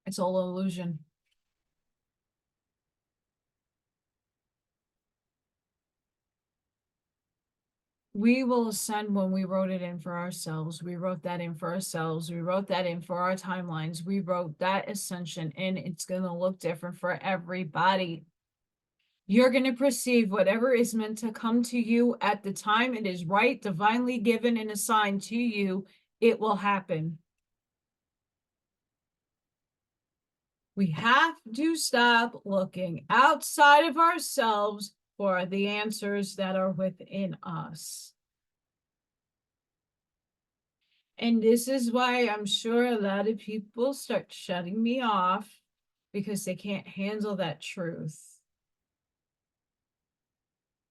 It's all an illusion. We will ascend when we wrote it in for ourselves. We wrote that in for ourselves. We wrote that in for our timelines. We wrote that ascension in. It's going to look different for everybody. You're going to perceive whatever is meant to come to you at the time it is right, divinely given and assigned to you. It will happen. We have to stop looking outside of ourselves for the answers that are within us. And this is why I'm sure a lot of people start shutting me off because they can't handle that truth.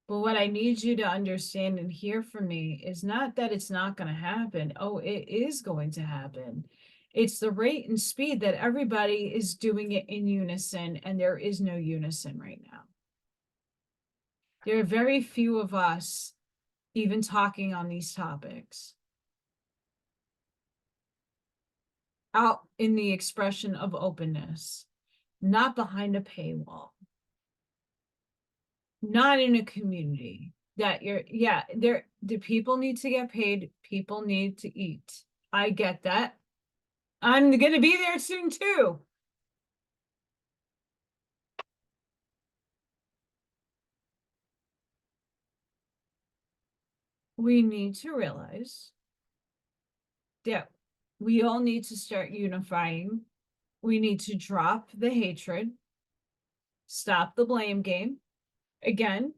But what I need you to understand and hear from me is not that it's not going to happen. Oh, it is going to happen. It's the rate and speed that everybody is doing it in unison, and there is no unison right now. There are very few of us even talking on these topics out in the expression of openness, not behind a paywall, not in a community that the people need to get paid. People need to eat. I get that. I'm going to be there soon too. We need to realize that we all need to start unifying. We need to drop the hatred, stop the blame game. Again,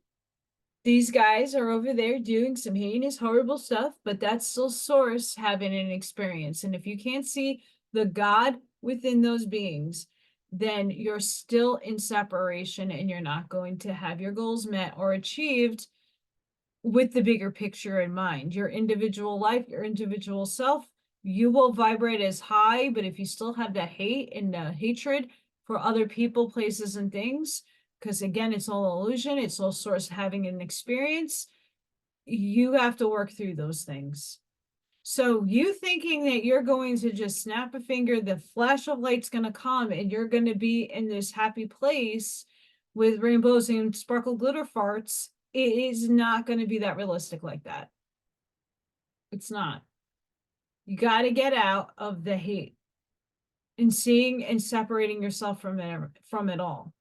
these guys are over there doing some heinous, horrible stuff, but that's still source having an experience. And if you can't see the God within those beings, then you're still in separation and you're not going to have your goals met or achieved with the bigger picture in mind. Your individual life, your individual self, you will vibrate as high, but if you still have that hate and hatred for other people, places, and things, because again, it's all illusion, it's all source having an experience, you have to work through those things. So you thinking that you're going to just snap a finger, the flash of light's going to come, and you're going to be in this happy place with rainbows and sparkle glitter farts, it is not going to be that realistic like that. It's not. You got to get out of the hate and seeing and separating yourself from it all.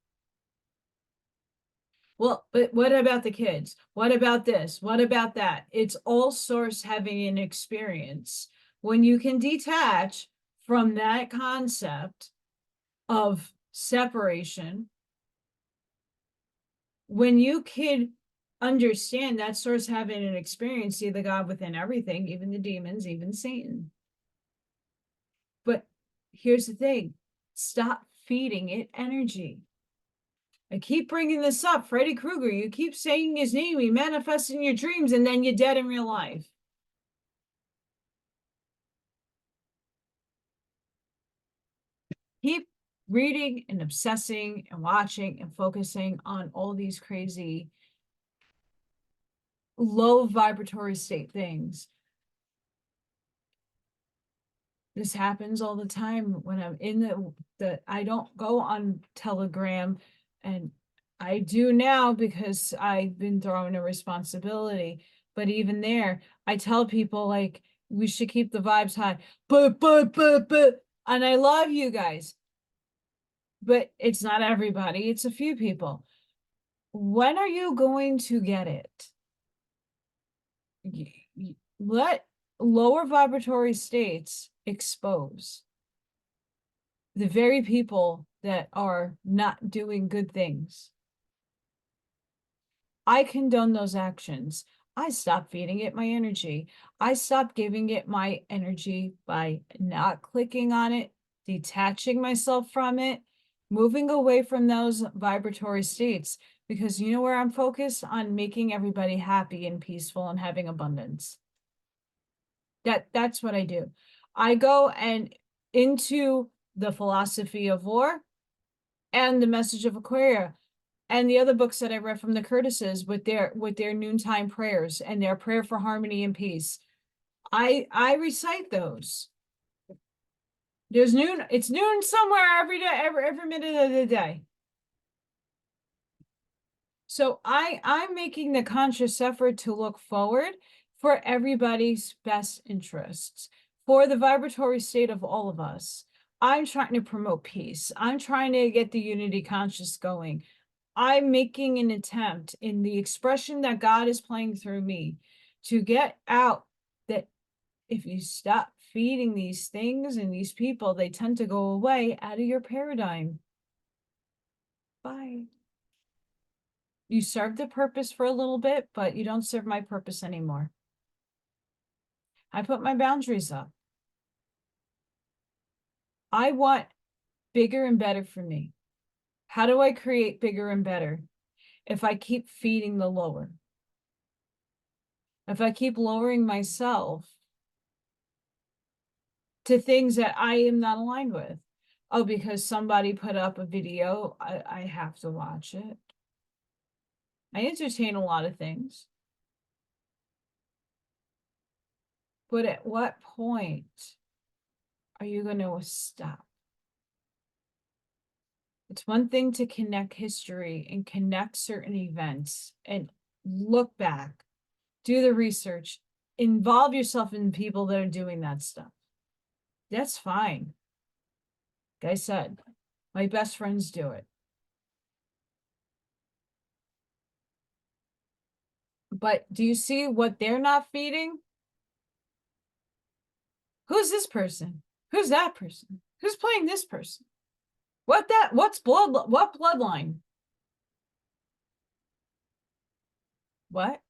Well, but what about the kids? What about this? What about that? It's all source having an experience. When you can detach from that concept of separation, when you can understand that source having an experience, see the God within everything, even the demons, even Satan. But here's the thing, stop feeding it energy. I keep bringing this up, Freddy Krueger. You keep saying his name, he manifests in your dreams, and then you're dead in real life. Keep reading and obsessing and watching and focusing on all these crazy low vibratory state things. This happens all the time when I'm in I don't go on Telegram, and I do now because I've been thrown a responsibility. But even there, I tell people like, we should keep the vibes high, but, and I love you guys, but it's not everybody, it's a few people. When are you going to get it? Let lower vibratory states expose the very people that are not doing good things. I condone those actions. I stop feeding it my energy. I stop giving it my energy by not clicking on it, detaching myself from it, moving away from those vibratory states, because you know where I'm focused on making everybody happy and peaceful and having abundance. That's what I do. I go and into the philosophy of war and the message of Aquaria and the other books that I read from the Curtises with their noontime prayers and their prayer for harmony and peace. I recite those. There's noon, it's noon somewhere every day, every minute of the day. So I'm making the conscious effort to look forward for everybody's best interests, for the vibratory state of all of us. I'm trying to promote peace. I'm trying to get the unity conscious going. I'm making an attempt in the expression that God is playing through me to get out that if you stop feeding these things and these people, they tend to go away out of your paradigm. Bye. You serve the purpose for a little bit, but you don't serve my purpose anymore. I put my boundaries up. I want bigger and better for me. How do I create bigger and better? If I keep feeding the lower. If I keep lowering myself to things that I am not aligned with. Oh, because somebody put up a video, I have to watch it. I entertain a lot of things. But at what point are you going to stop? It's one thing to connect history and connect certain events and look back, do the research, involve yourself in people that are doing that stuff. That's fine. Like I said, my best friends do it. But do you see what they're not feeding? Who's this person? Who's that person? Who's playing this person? What's what bloodline? What?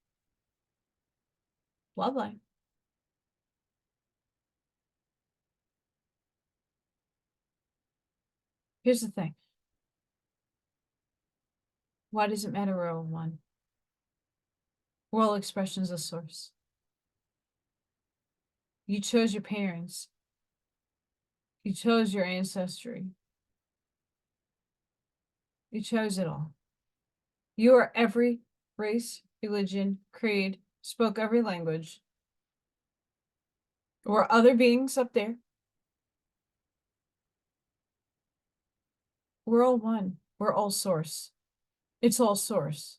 Bloodline. Here's the thing. Why does it matter where one? We're all expressions of source. You chose your parents. You chose your ancestry. You chose it all. You are every race, religion, creed, spoke every language, or other beings up there. We're all one. We're all source. It's all source.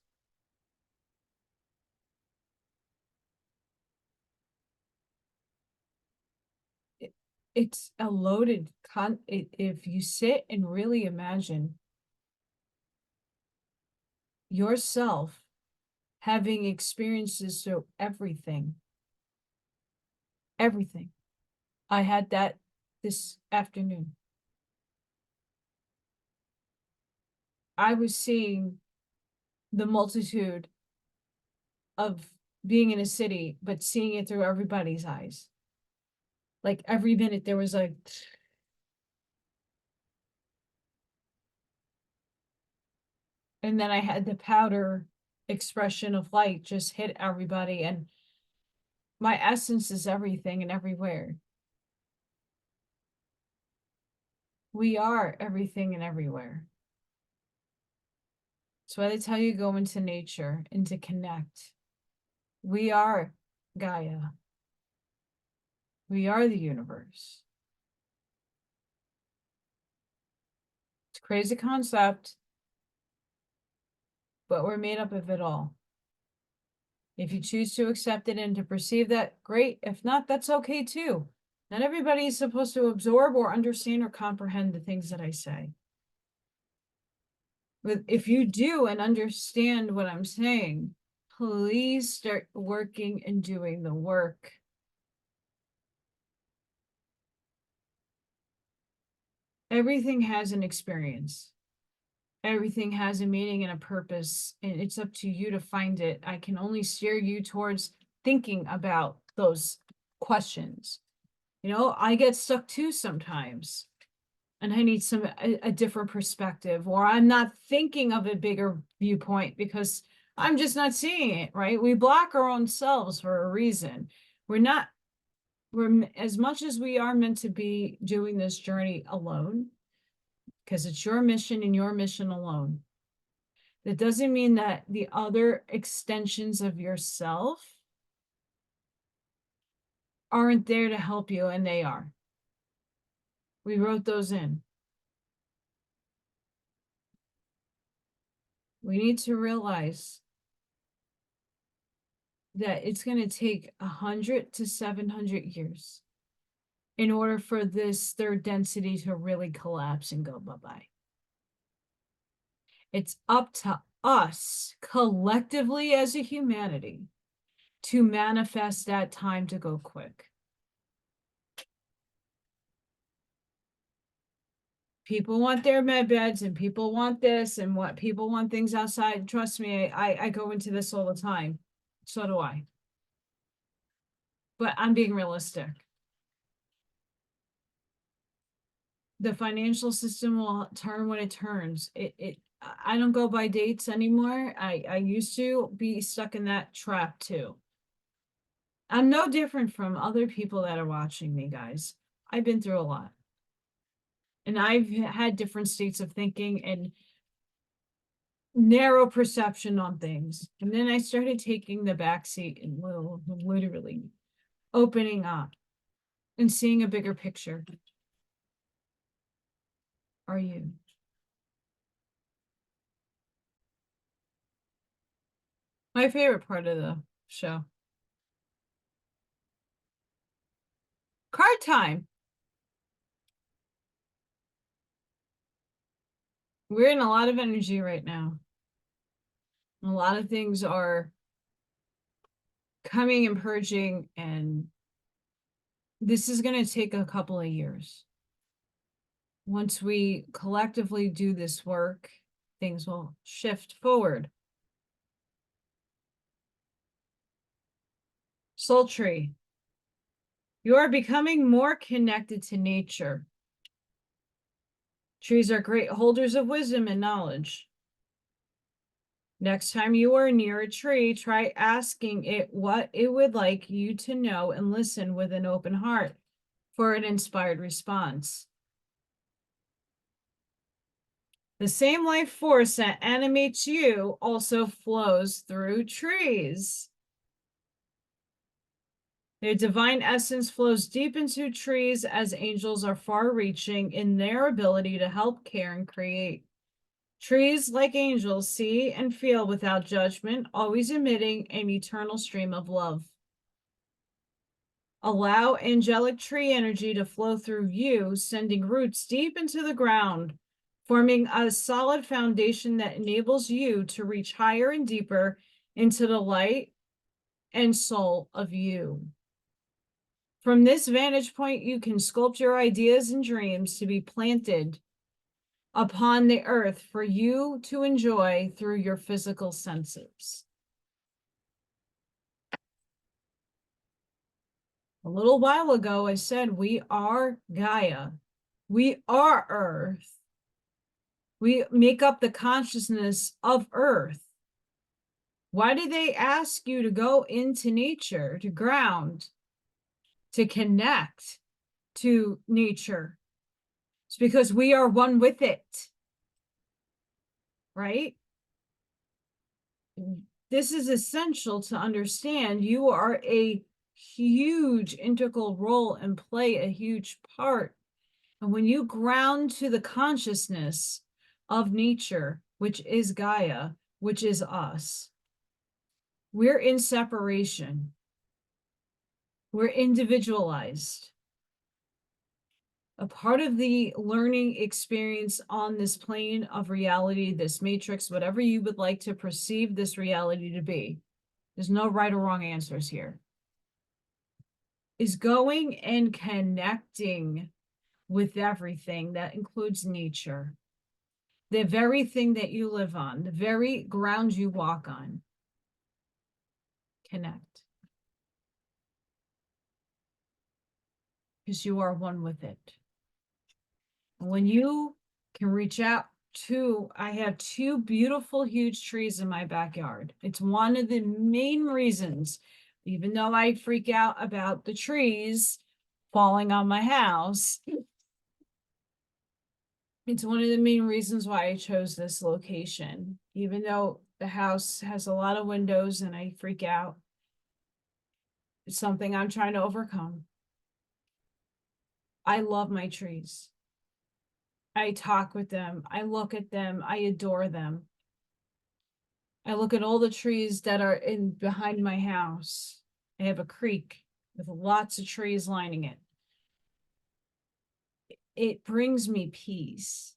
It's a loaded if you sit and really imagine yourself having experiences through everything. Everything. I had that this afternoon. I was seeing the multitude of being in a city, but seeing it through everybody's eyes. Like every minute there was like, and then I had the powder expression of light just hit everybody, and my essence is everything and everywhere. We are everything and everywhere. So by the time you go into nature and to connect, we are Gaia. We are the universe. It's a crazy concept, but we're made up of it all. If you choose to accept it and to perceive that, great. If not, that's okay too. Not everybody is supposed to absorb or understand or comprehend the things that I say. But if you do and understand what I'm saying, please start working and doing the work. Everything has an experience. Everything has a meaning and a purpose, and it's up to you to find it. I can only steer you towards thinking about those questions. You know, I get stuck too sometimes, and I need a different perspective, or I'm not thinking of a bigger viewpoint because I'm just not seeing it, right? We block our own selves for a reason. We're as much as we are meant to be doing this journey alone, because it's your mission and your mission alone. That doesn't mean that the other extensions of yourself aren't there to help you, and they are. We wrote those in. We need to realize that it's going to take 100 to 700 years in order for this third density to really collapse and go bye-bye. It's up to us collectively as a humanity to manifest that time to go quick. People want their med beds and people want this and what people want things outside. Trust me, I go into this all the time. So do I. But I'm being realistic. The financial system will turn when it turns. I don't go by dates anymore. I used to be stuck in that trap too. I'm no different from other people that are watching me, guys. I've been through a lot. And I've had different states of thinking and narrow perception on things. And then I started taking the back seat and literally opening up and seeing a bigger picture. Are you? My favorite part of the show. Card time. We're in a lot of energy right now. A lot of things are coming and purging, and this is going to take a couple of years. Once we collectively do this work, things will shift forward. Soul tree. You are becoming more connected to nature. Trees are great holders of wisdom and knowledge. Next time you are near a tree, try asking it what it would like you to know and listen with an open heart for an inspired response. The same life force that animates you also flows through trees. Their divine essence flows deep into trees as angels are far-reaching in their ability to help, care, and create. Trees, like angels, see and feel without judgment, always emitting an eternal stream of love. Allow angelic tree energy to flow through you, sending roots deep into the ground, forming a solid foundation that enables you to reach higher and deeper into the light and soul of you. From this vantage point, you can sculpt your ideas and dreams to be planted upon the earth for you to enjoy through your physical senses. A little while ago, I said we are Gaia. We are Earth. We make up the consciousness of Earth. Why do they ask you to go into nature, to ground, to connect to nature? It's because we are one with it, right? This is essential to understand. You are a huge integral role and play a huge part. And when you ground to the consciousness of nature, which is Gaia, which is us, we're in separation. We're individualized. A part of the learning experience on this plane of reality, this matrix, whatever you would like to perceive this reality to be, there's no right or wrong answers here, is going and connecting with everything that includes nature, the very thing that you live on, the very ground you walk on. Connect. Because you are one with it. When you can reach out to, I have two beautiful, huge trees in my backyard. It's one of the main reasons, even though I freak out about the trees falling on my house, it's one of the main reasons why I chose this location. Even though the house has a lot of windows and I freak out, it's something I'm trying to overcome. I love my trees. I talk with them. I look at them. I adore them. I look at all the trees that are in behind my house. I have a creek with lots of trees lining it. It brings me peace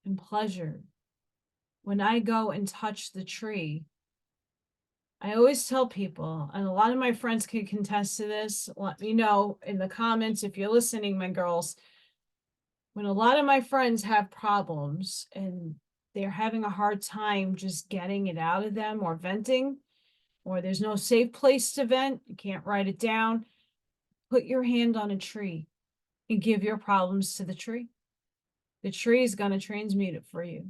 and pleasure. When I go and touch the tree, I always tell people, and a lot of my friends can contest to this, let me know in the comments if you're listening, my girls. When a lot of my friends have problems and they're having a hard time just getting it out of them or venting, or there's no safe place to vent, you can't write it down, put your hand on a tree and give your problems to the tree. The tree is going to transmute it for you.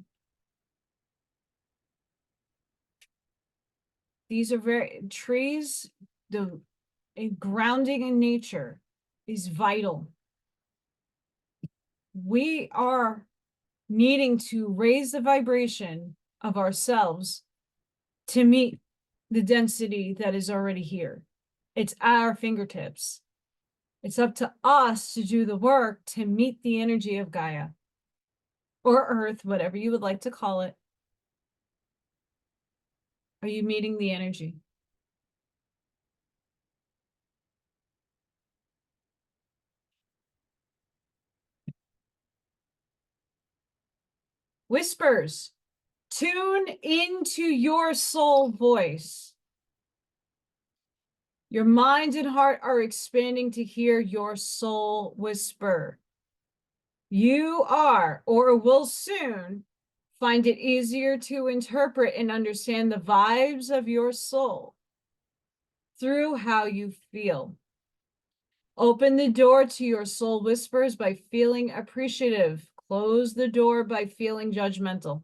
These are trees, the grounding in nature is vital. We are needing to raise the vibration of ourselves to meet the density that is already here. It's at our fingertips. It's up to us to do the work to meet the energy of Gaia or Earth, whatever you would like to call it. Are you meeting the energy? Whispers. Tune into your soul voice. Your mind and heart are expanding to hear your soul whisper. You are, or will soon, find it easier to interpret and understand the vibes of your soul through how you feel. Open the door to your soul whispers by feeling appreciative. Close the door by feeling judgmental.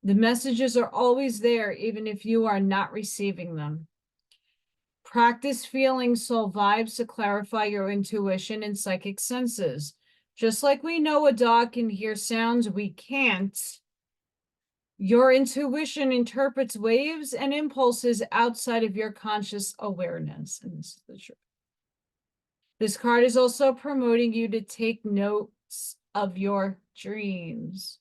The messages are always there, even if you are not receiving them. Practice feeling soul vibes to clarify your intuition and psychic senses. Just like we know a dog can hear sounds we can't, your intuition interprets waves and impulses outside of your conscious awareness. And this is the truth. This card is also promoting you to take notes of your dreams.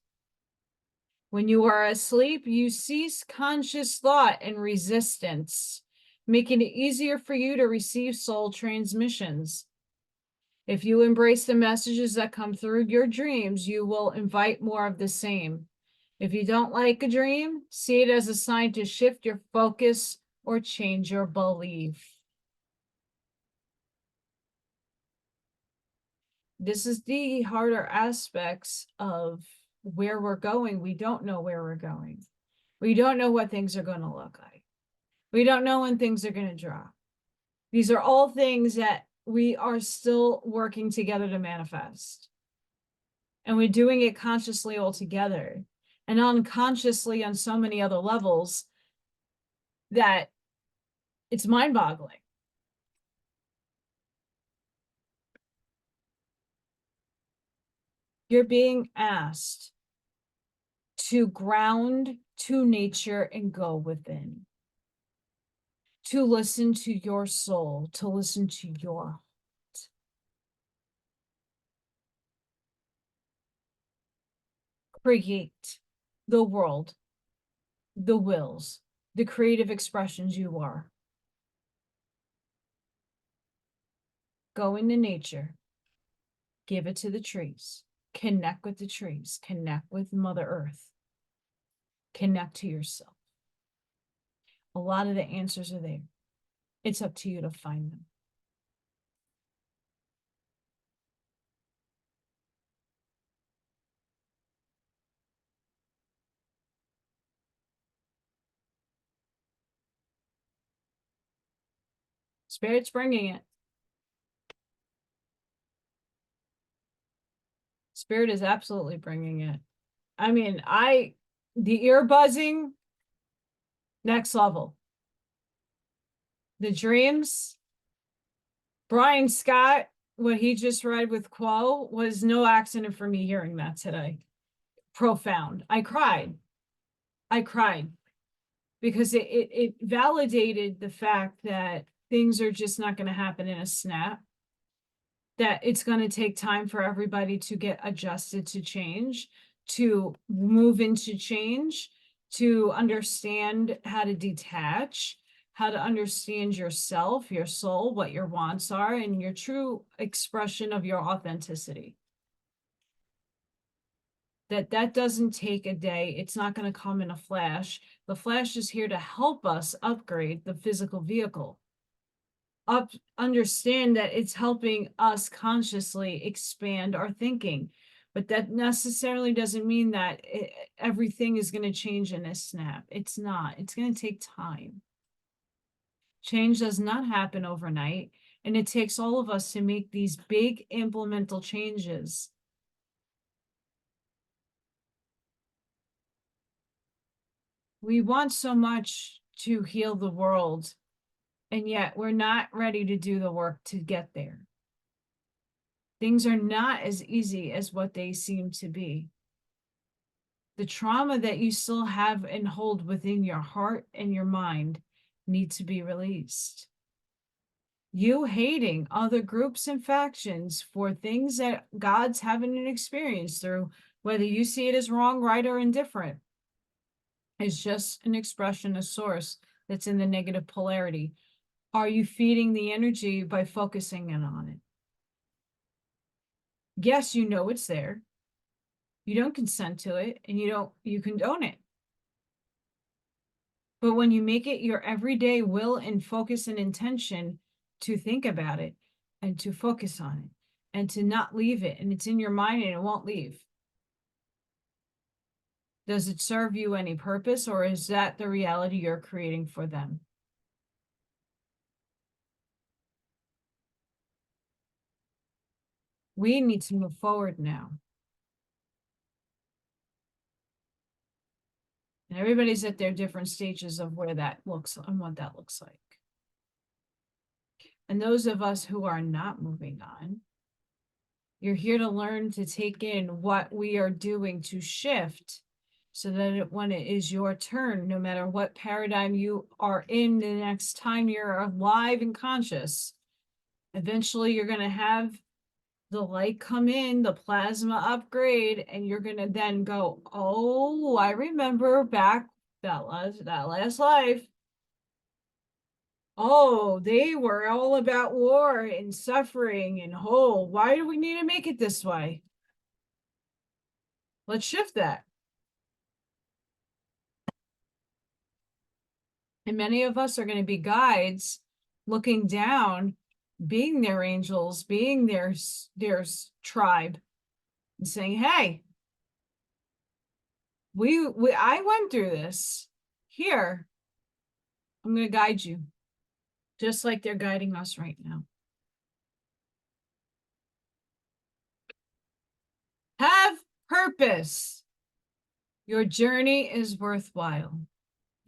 When you are asleep, you cease conscious thought and resistance, making it easier for you to receive soul transmissions. If you embrace the messages that come through your dreams, you will invite more of the same. If you don't like a dream, see it as a sign to shift your focus or change your belief. This is the harder aspects of where we're going. We don't know where we're going. We don't know what things are going to look like. We don't know when things are going to drop. These are all things that we are still working together to manifest. And we're doing it consciously all together and unconsciously on so many other levels that it's mind-boggling. You're being asked to ground to nature and go within, to listen to your soul, to listen to your heart. Create the world, the wills, the creative expressions you are. Go into nature, give it to the trees, connect with the trees, connect with Mother Earth, connect to yourself. A lot of the answers are there. It's up to you to find them. Spirit's bringing it. Spirit is absolutely bringing it. I mean, the ear buzzing, next level. The dreams, Brian Scott, what he just read with Quo was no accident for me hearing that today. Profound. I cried because it validated the fact that things are just not going to happen in a snap, that it's going to take time for everybody to get adjusted to change, to move into change, to understand how to detach, how to understand yourself, your soul, what your wants are, and your true expression of your authenticity. That doesn't take a day. It's not going to come in a flash. The flash is here to help us upgrade the physical vehicle. Understand that it's helping us consciously expand our thinking, but that necessarily doesn't mean that everything is going to change in a snap. It's not. It's going to take time. Change does not happen overnight, and it takes all of us to make these big implemental changes. We want so much to heal the world, and yet we're not ready to do the work to get there. Things are not as easy as what they seem to be. The trauma that you still have and hold within your heart and your mind needs to be released. You hating other groups and factions for things that God's having an experience through, whether you see it as wrong, right, or indifferent, is just an expression, a source that's in the negative polarity. Are you feeding the energy by focusing in on it? Yes, you know it's there. You don't consent to it, and you condone it. But when you make it your everyday will and focus and intention to think about it and to focus on it and to not leave it, and it's in your mind and it won't leave, does it serve you any purpose, or is that the reality you're creating for them? We need to move forward now. And everybody's at their different stages of where that looks and what that looks like. And those of us who are not moving on, you're here to learn to take in what we are doing to shift so that when it is your turn, no matter what paradigm you are in the next time you're alive and conscious, eventually you're going to have the light come in, the plasma upgrade, and you're going to then go, oh, I remember back that last life. Oh, they were all about war and suffering and why do we need to make it this way? Let's shift that. And many of us are going to be guides looking down, being their angels, being their tribe, and saying, hey, I went through this. Here, I'm going to guide you, just like they're guiding us right now. Have purpose. Your journey is worthwhile.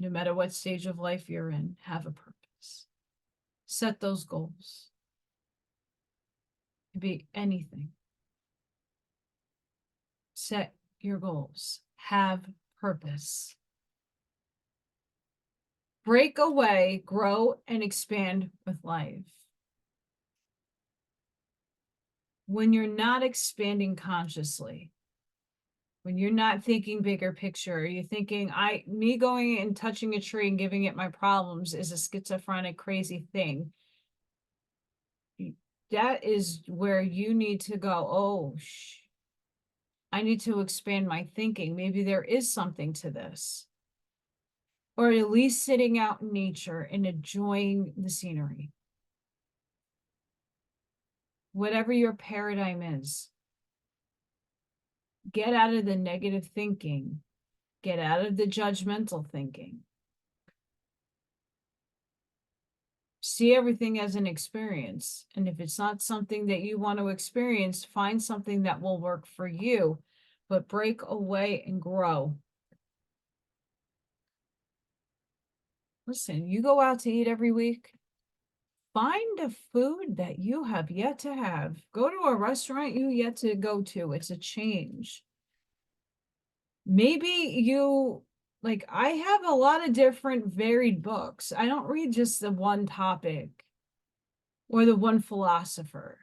No matter what stage of life you're in, have a purpose. Set those goals. It could be anything. Set your goals. Have purpose. Break away, grow, and expand with life. When you're not expanding consciously, when you're not thinking bigger picture, you're thinking, me going and touching a tree and giving it my problems is a schizophrenic, crazy thing. That is where you need to go, oh, I need to expand my thinking. Maybe there is something to this. Or at least sitting out in nature and enjoying the scenery. Whatever your paradigm is, get out of the negative thinking. Get out of the judgmental thinking. See everything as an experience. And if it's not something that you want to experience, find something that will work for you, but break away and grow. Listen, you go out to eat every week, find a food that you have yet to have. Go to a restaurant you yet to go to. It's a change. Maybe I have a lot of different varied books. I don't read just the one topic or the one philosopher.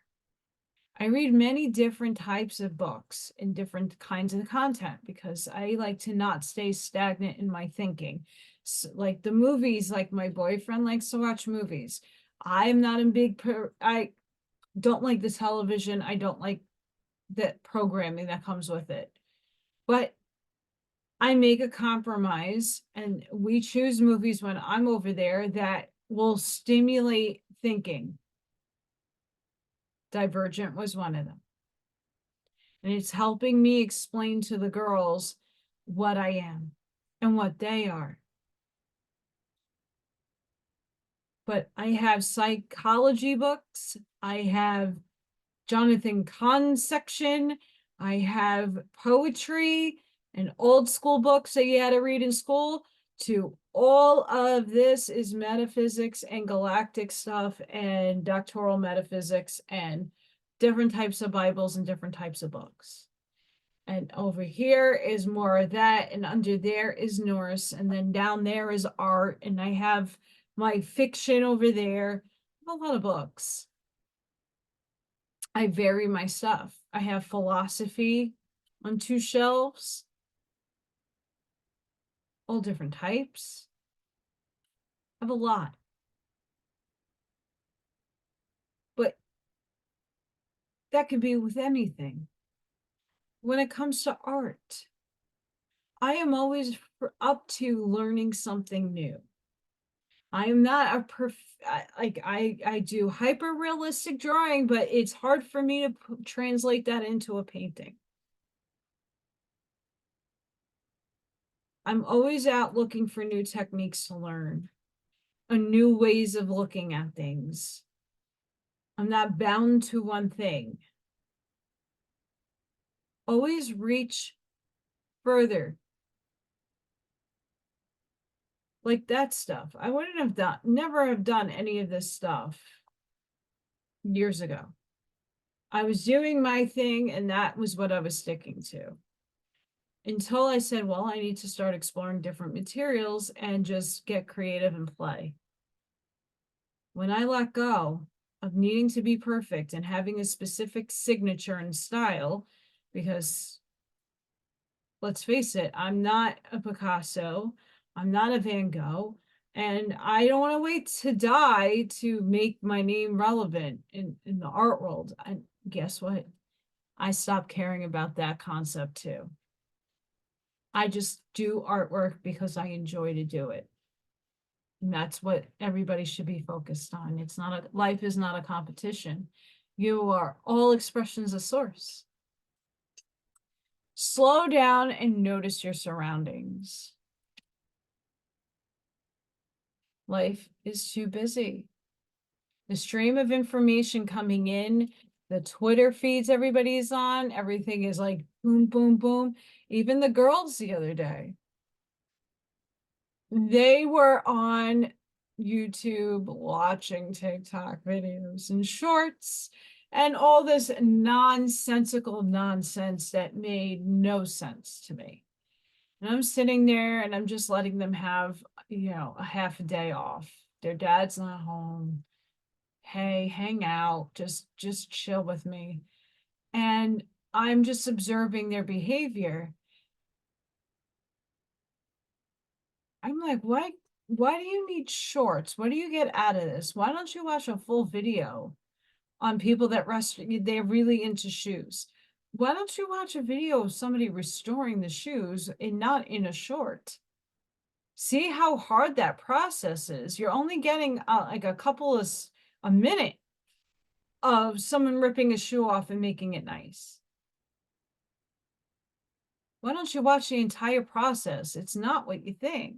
I read many different types of books and different kinds of content because I like to not stay stagnant in my thinking. So, like the movies, like my boyfriend likes to watch movies. I'm not I don't like the television. I don't like the programming that comes with it. But I make a compromise and we choose movies when I'm over there that will stimulate thinking. Divergent was one of them. And it's helping me explain to the girls what I am and what they are. But I have psychology books. I have Jonathan Cahn's section. I have poetry and old school books that you had to read in school, to all of this is metaphysics and galactic stuff and doctoral metaphysics and different types of Bibles and different types of books. And over here is more of that, and under there is Norse, and then down there is art, and I have my fiction over there. I have a lot of books. I vary my stuff. I have philosophy on 2 shelves, all different types. I have a lot. But that could be with anything. When it comes to art, I am always up to learning something new. I am not I do hyper realistic drawing, but it's hard for me to translate that into a painting. I'm always out looking for new techniques to learn, new ways of looking at things. I'm not bound to one thing. Always reach further. Like that stuff. I wouldn't have done, never have done any of this stuff years ago. I was doing my thing and that was what I was sticking to. Until I said, well, I need to start exploring different materials and just get creative and play. When I let go of needing to be perfect and having a specific signature and style, because let's face it, I'm not a Picasso, I'm not a Van Gogh, and I don't want to wait to die to make my name relevant in the art world. And guess what? I stopped caring about that concept too. I just do artwork because I enjoy to do it. And that's what everybody should be focused on. It's not a life is not a competition. You are all expressions of source. Slow down and notice your surroundings. Life is too busy. The stream of information coming in, the Twitter feeds everybody's on, everything is like boom, boom, boom. Even the girls the other day, they were on YouTube watching TikTok videos and shorts and all this nonsensical nonsense that made no sense to me. And I'm sitting there and I'm just letting them have, a half a day off. Their dad's not home. Hey, hang out, just chill with me. And I'm just observing their behavior. I'm like, why do you need shorts? What do you get out of this? Why don't you watch a full video on people that they're really into shoes? Why don't you watch a video of somebody restoring the shoes and not in a short? See how hard that process is. You're only getting like a minute of someone ripping a shoe off and making it nice. Why don't you watch the entire process? It's not what you think.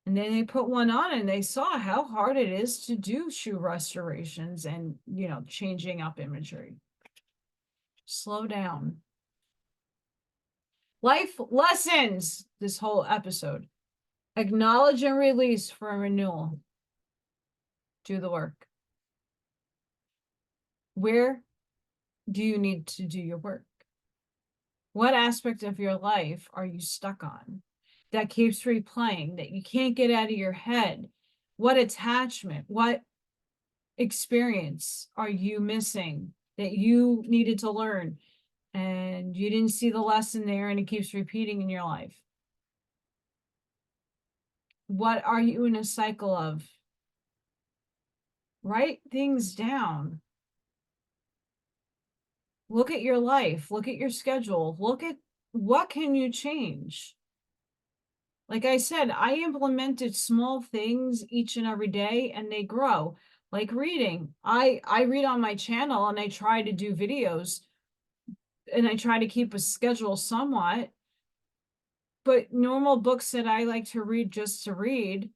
And then they put one on and they saw how hard it is to do shoe restorations and, changing up imagery. Slow down. Life lessons, this whole episode. Acknowledge and release for a renewal. Do the work. Where do you need to do your work? What aspect of your life are you stuck on that keeps replaying, that you can't get out of your head? What attachment, what experience are you missing that you needed to learn and you didn't see the lesson there and it keeps repeating in your life? What are you in a cycle of? Write things down. Look at your life, look at your schedule, look at what can you change. Like I said, I implemented small things each and every day and they grow. Like reading. I read on my channel and I try to do videos and I try to keep a schedule somewhat. But normal books that I like to read just to read,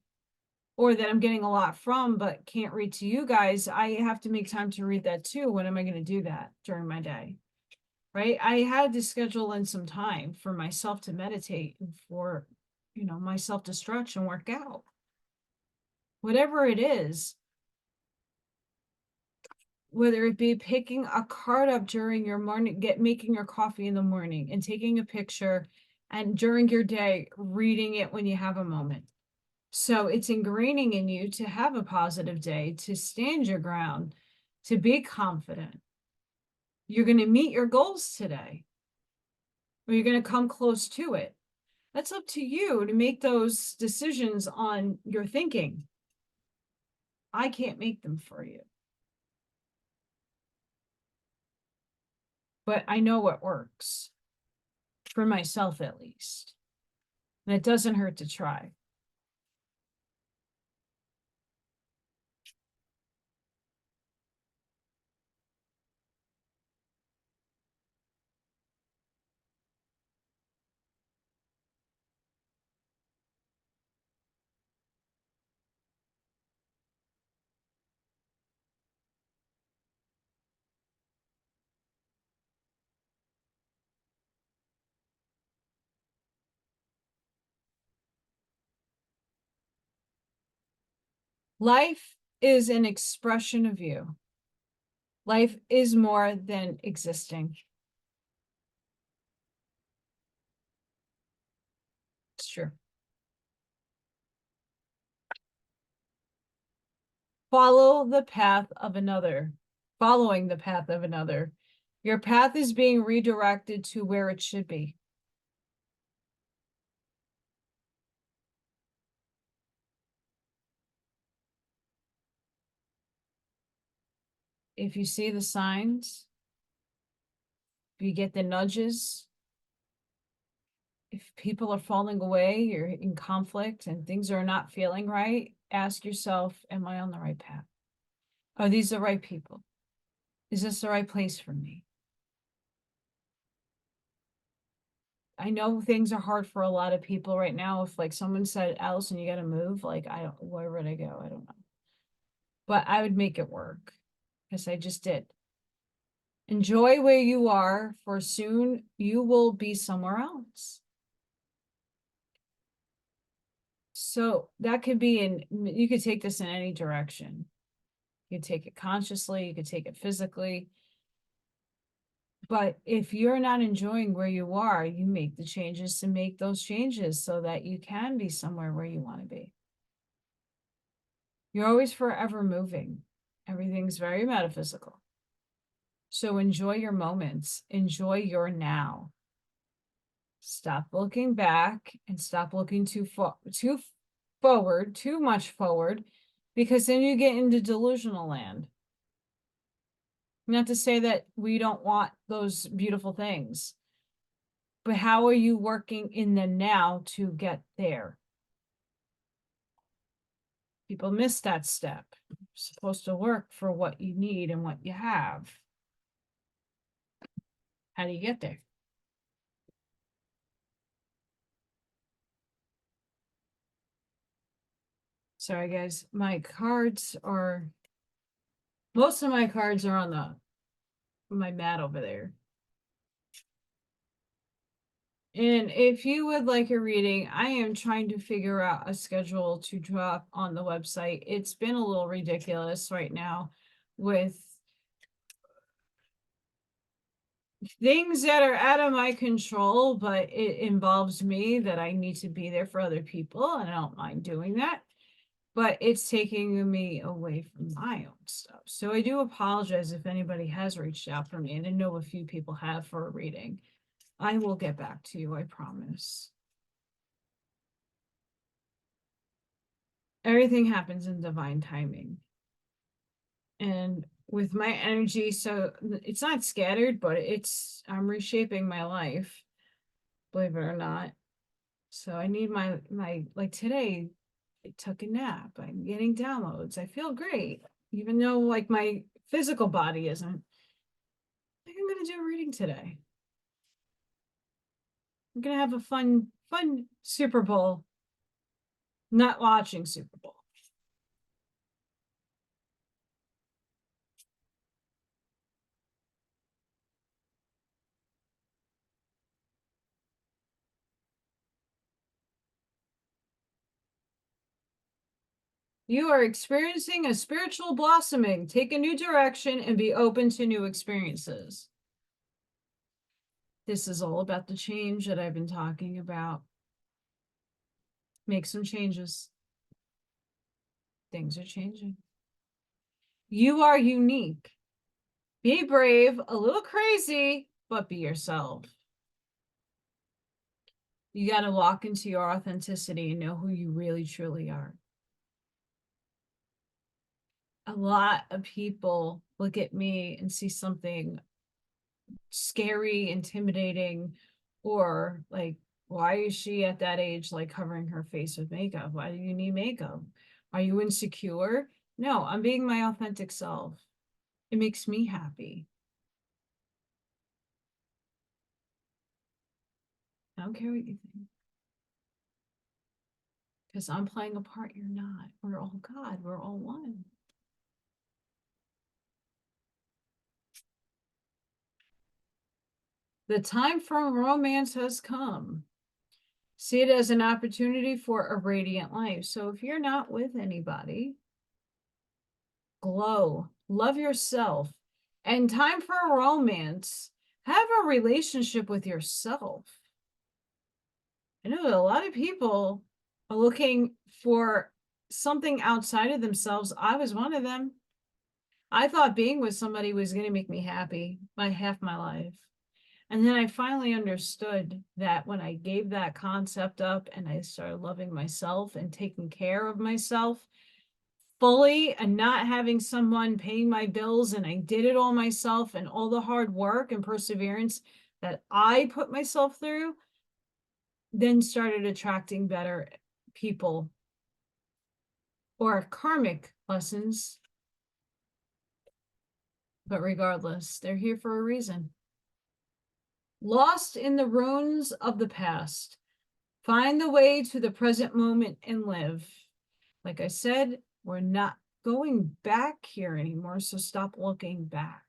or that I'm getting a lot from but can't read to you guys, I have to make time to read that too. When am I going to do that during my day? Right? I had to schedule in some time for myself to meditate and for, myself to stretch and work out. Whatever it is, whether it be picking a card up during your morning, making your coffee in the morning and taking a picture, and during your day, reading it when you have a moment. So it's ingraining in you to have a positive day, to stand your ground, to be confident. You're going to meet your goals today, or you're going to come close to it. That's up to you to make those decisions on your thinking. I can't make them for you. But I know what works, for myself at least. And it doesn't hurt to try. Life is an expression of you. Life is more than existing. It's true. Follow the path of another. Following the path of another. Your path is being redirected to where it should be. If you see the signs, if you get the nudges, if people are falling away, you're in conflict and things are not feeling right, ask yourself, am I on the right path? Are these the right people? Is this the right place for me? I know things are hard for a lot of people right now. If like someone said, Allison, you got to move, like, where would I go? I don't know. But I would make it work because I just did. Enjoy where you are, for soon you will be somewhere else. So that could be you could take this in any direction. You could take it consciously, you could take it physically. But if you're not enjoying where you are, you make the changes to make those changes so that you can be somewhere where you want to be. You're always forever moving. Everything's very metaphysical. So enjoy your moments, enjoy your now. Stop looking back and stop looking too forward, too much forward, because then you get into delusional land. Not to say that we don't want those beautiful things, but how are you working in the now to get there? People miss that step. You're supposed to work for what you need and what you have. How do you get there? Sorry, guys. Most of my cards are on my mat over there. And if you would like a reading, I am trying to figure out a schedule to drop on the website. It's been a little ridiculous right now with things that are out of my control, but it involves me that I need to be there for other people, and I don't mind doing that. But it's taking me away from my own stuff. So I do apologize if anybody has reached out for me, and I know a few people have for a reading. I will get back to you, I promise. Everything happens in divine timing. And with my energy, so it's not scattered, but I'm reshaping my life, believe it or not. So I need my like today, I took a nap. I'm getting downloads. I feel great, even though like my physical body isn't. I think I'm gonna do a reading today. I'm gonna have a fun Super Bowl. Not watching Super Bowl. You are experiencing a spiritual blossoming. Take a new direction and be open to new experiences. This is all about the change that I've been talking about. Make some changes. Things are changing. You are unique. Be brave, a little crazy, but be yourself. You got to walk into your authenticity and know who you really truly are. A lot of people look at me and see something scary, intimidating, or like, why is she at that age like covering her face with makeup? Why do you need makeup? Are you insecure? No, I'm being my authentic self. It makes me happy. I don't care what you think. Because I'm playing a part, you're not. We're all God, we're all one. The time for romance has come. See it as an opportunity for a radiant life. So if you're not with anybody, glow, love yourself, and time for a romance. Have a relationship with yourself. I know that a lot of people are looking for something outside of themselves. I was one of them. I thought being with somebody was going to make me happy by half my life. And then I finally understood that when I gave that concept up and I started loving myself and taking care of myself fully and not having someone paying my bills, and I did it all myself, and all the hard work and perseverance that I put myself through, then started attracting better people or karmic lessons. But regardless, they're here for a reason. Lost in the ruins of the past, find the way to the present moment and live. Like I said, we're not going back here anymore, so stop looking back.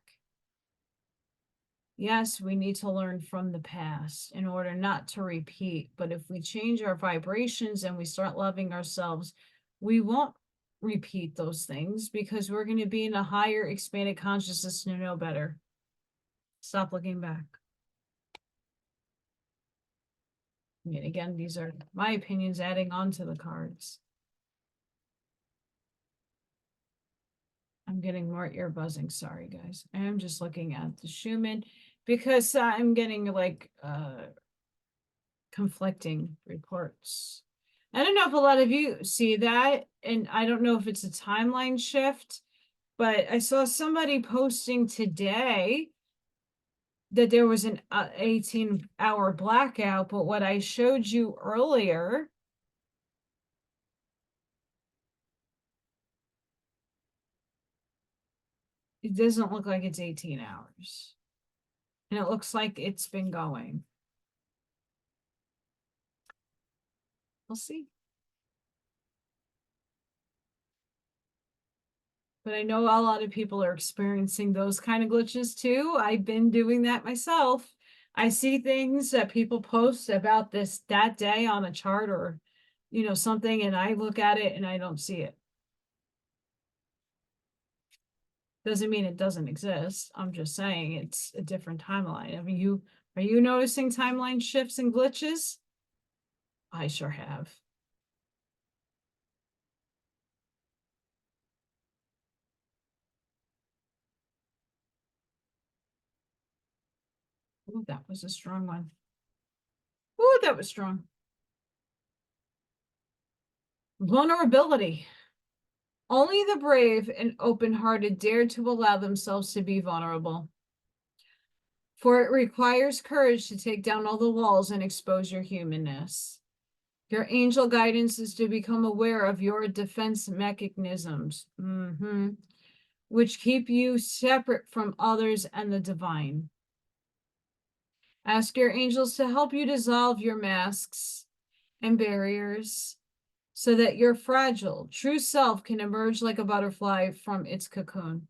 Yes, we need to learn from the past in order not to repeat, but if we change our vibrations and we start loving ourselves, we won't repeat those things because we're going to be in a higher expanded consciousness to know better. Stop looking back. I mean, again, these are my opinions adding on to the cards. I'm getting more ear buzzing. Sorry, guys. I am just looking at the Schumann because I'm getting like conflicting reports. I don't know if a lot of you see that, and I don't know if it's a timeline shift, but I saw somebody posting today that there was an 18-hour blackout, but what I showed you earlier, it doesn't look like it's 18 hours. And it looks like it's been going. We'll see. But I know a lot of people are experiencing those kind of glitches too. I've been doing that myself. I see things that people post about that day on a chart or, something, and I look at it and I don't see it. Doesn't mean it doesn't exist. I'm just saying it's a different timeline. I mean, are you noticing timeline shifts and glitches? I sure have. Oh, that was a strong one. Oh, that was strong. Vulnerability. Only the brave and open-hearted dare to allow themselves to be vulnerable. For it requires courage to take down all the walls and expose your humanness. Your angel guidance is to become aware of your defense mechanisms, which keep you separate from others and the divine. Ask your angels to help you dissolve your masks and barriers so that your fragile, true self can emerge like a butterfly from its cocoon.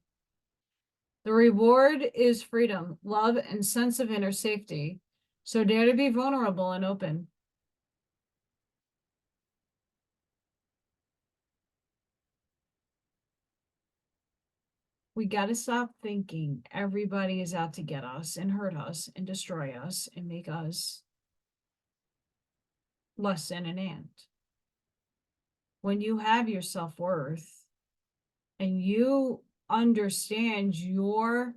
The reward is freedom, love, and sense of inner safety. So dare to be vulnerable and open. We got to stop thinking everybody is out to get us and hurt us and destroy us and make us less than an ant. When you have your self-worth and you understand your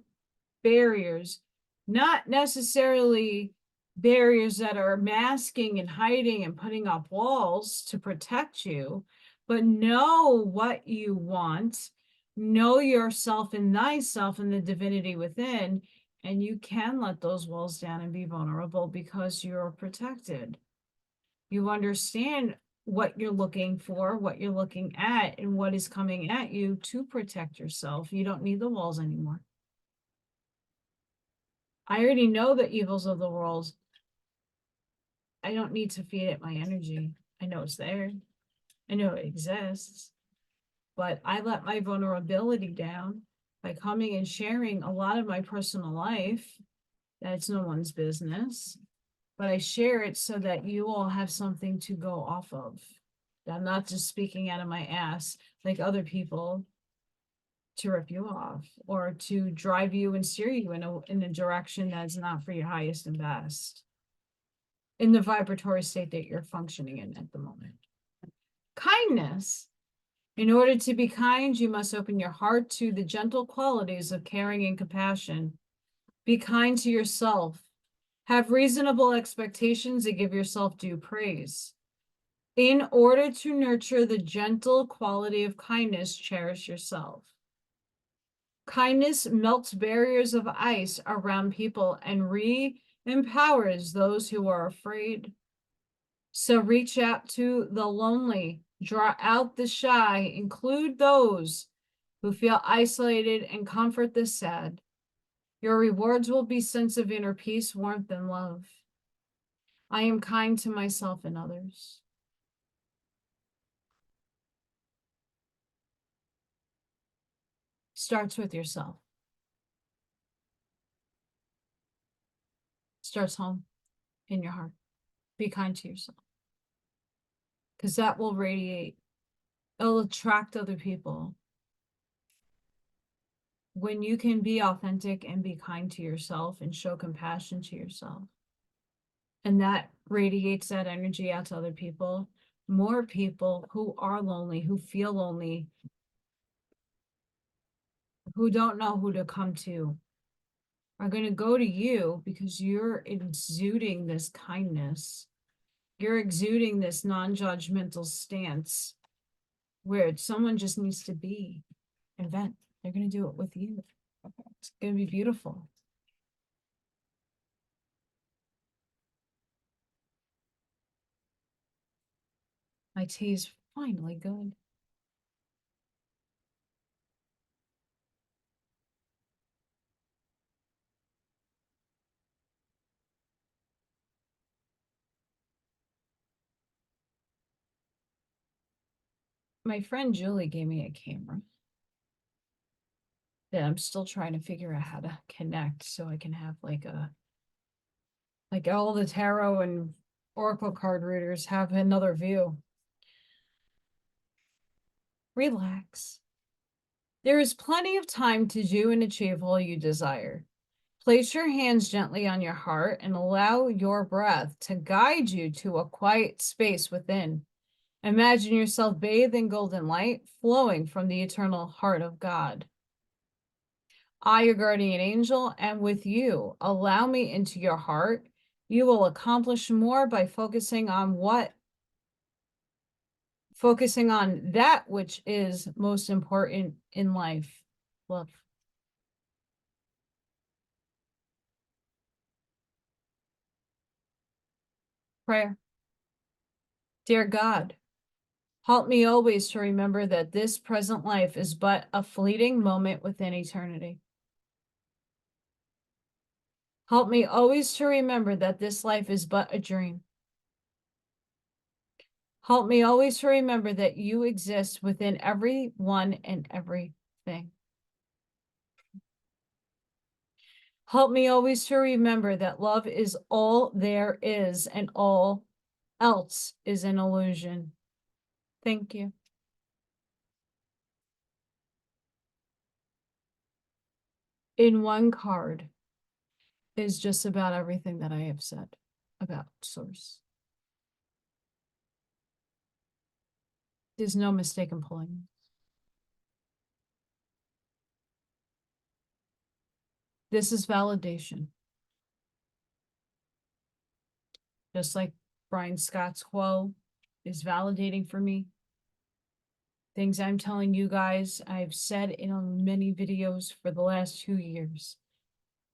barriers, not necessarily barriers that are masking and hiding and putting up walls to protect you, but know what you want, know yourself and thyself and the divinity within, and you can let those walls down and be vulnerable because you're protected. You understand what you're looking for, what you're looking at, and what is coming at you to protect yourself. You don't need the walls anymore. I already know the evils of the world. I don't need to feed it my energy. I know it's there. I know it exists. But I let my vulnerability down by coming and sharing a lot of my personal life. That's no one's business. But I share it so that you all have something to go off of. I'm not just speaking out of my ass like other people to rip you off or to drive you and steer you in a direction that's not for your highest and best in the vibratory state that you're functioning in at the moment. Kindness. In order to be kind, you must open your heart to the gentle qualities of caring and compassion. Be kind to yourself. Have reasonable expectations and give yourself due praise. In order to nurture the gentle quality of kindness, cherish yourself. Kindness melts barriers of ice around people and re-empowers those who are afraid. So reach out to the lonely, draw out the shy, include those who feel isolated, and comfort the sad. Your rewards will be sense of inner peace, warmth, and love. I am kind to myself and others. Starts with yourself. Starts home in your heart. Be kind to yourself. Because that will radiate. It'll attract other people. When you can be authentic and be kind to yourself and show compassion to yourself, and that radiates that energy out to other people, more people who are lonely, who feel lonely, who don't know who to come to, are going to go to you because you're exuding this kindness. You're exuding this non-judgmental stance where someone just needs to be and vent. They're going to do it with you. It's going to be beautiful. My tea is finally good. My friend Julie gave me a camera that I'm still trying to figure out how to connect so I can have like all the tarot and oracle card readers have another view. Relax. There is plenty of time to do and achieve all you desire. Place your hands gently on your heart and allow your breath to guide you to a quiet space within. Imagine yourself bathed in golden light flowing from the eternal heart of God. I, your guardian angel, am with you. Allow me into your heart. You will accomplish more by focusing on that which is most important in life. Love. Prayer. Dear God, help me always to remember that this present life is but a fleeting moment within eternity. Help me always to remember that this life is but a dream. Help me always to remember that you exist within everyone and everything. Help me always to remember that love is all there is and all else is an illusion. Thank you. In one card is just about everything that I have said about Source. There's no mistake in pulling. This is validation. Just like Brian Scott's quote is validating for me. Things I'm telling you guys, I've said in many videos for the last 2 years,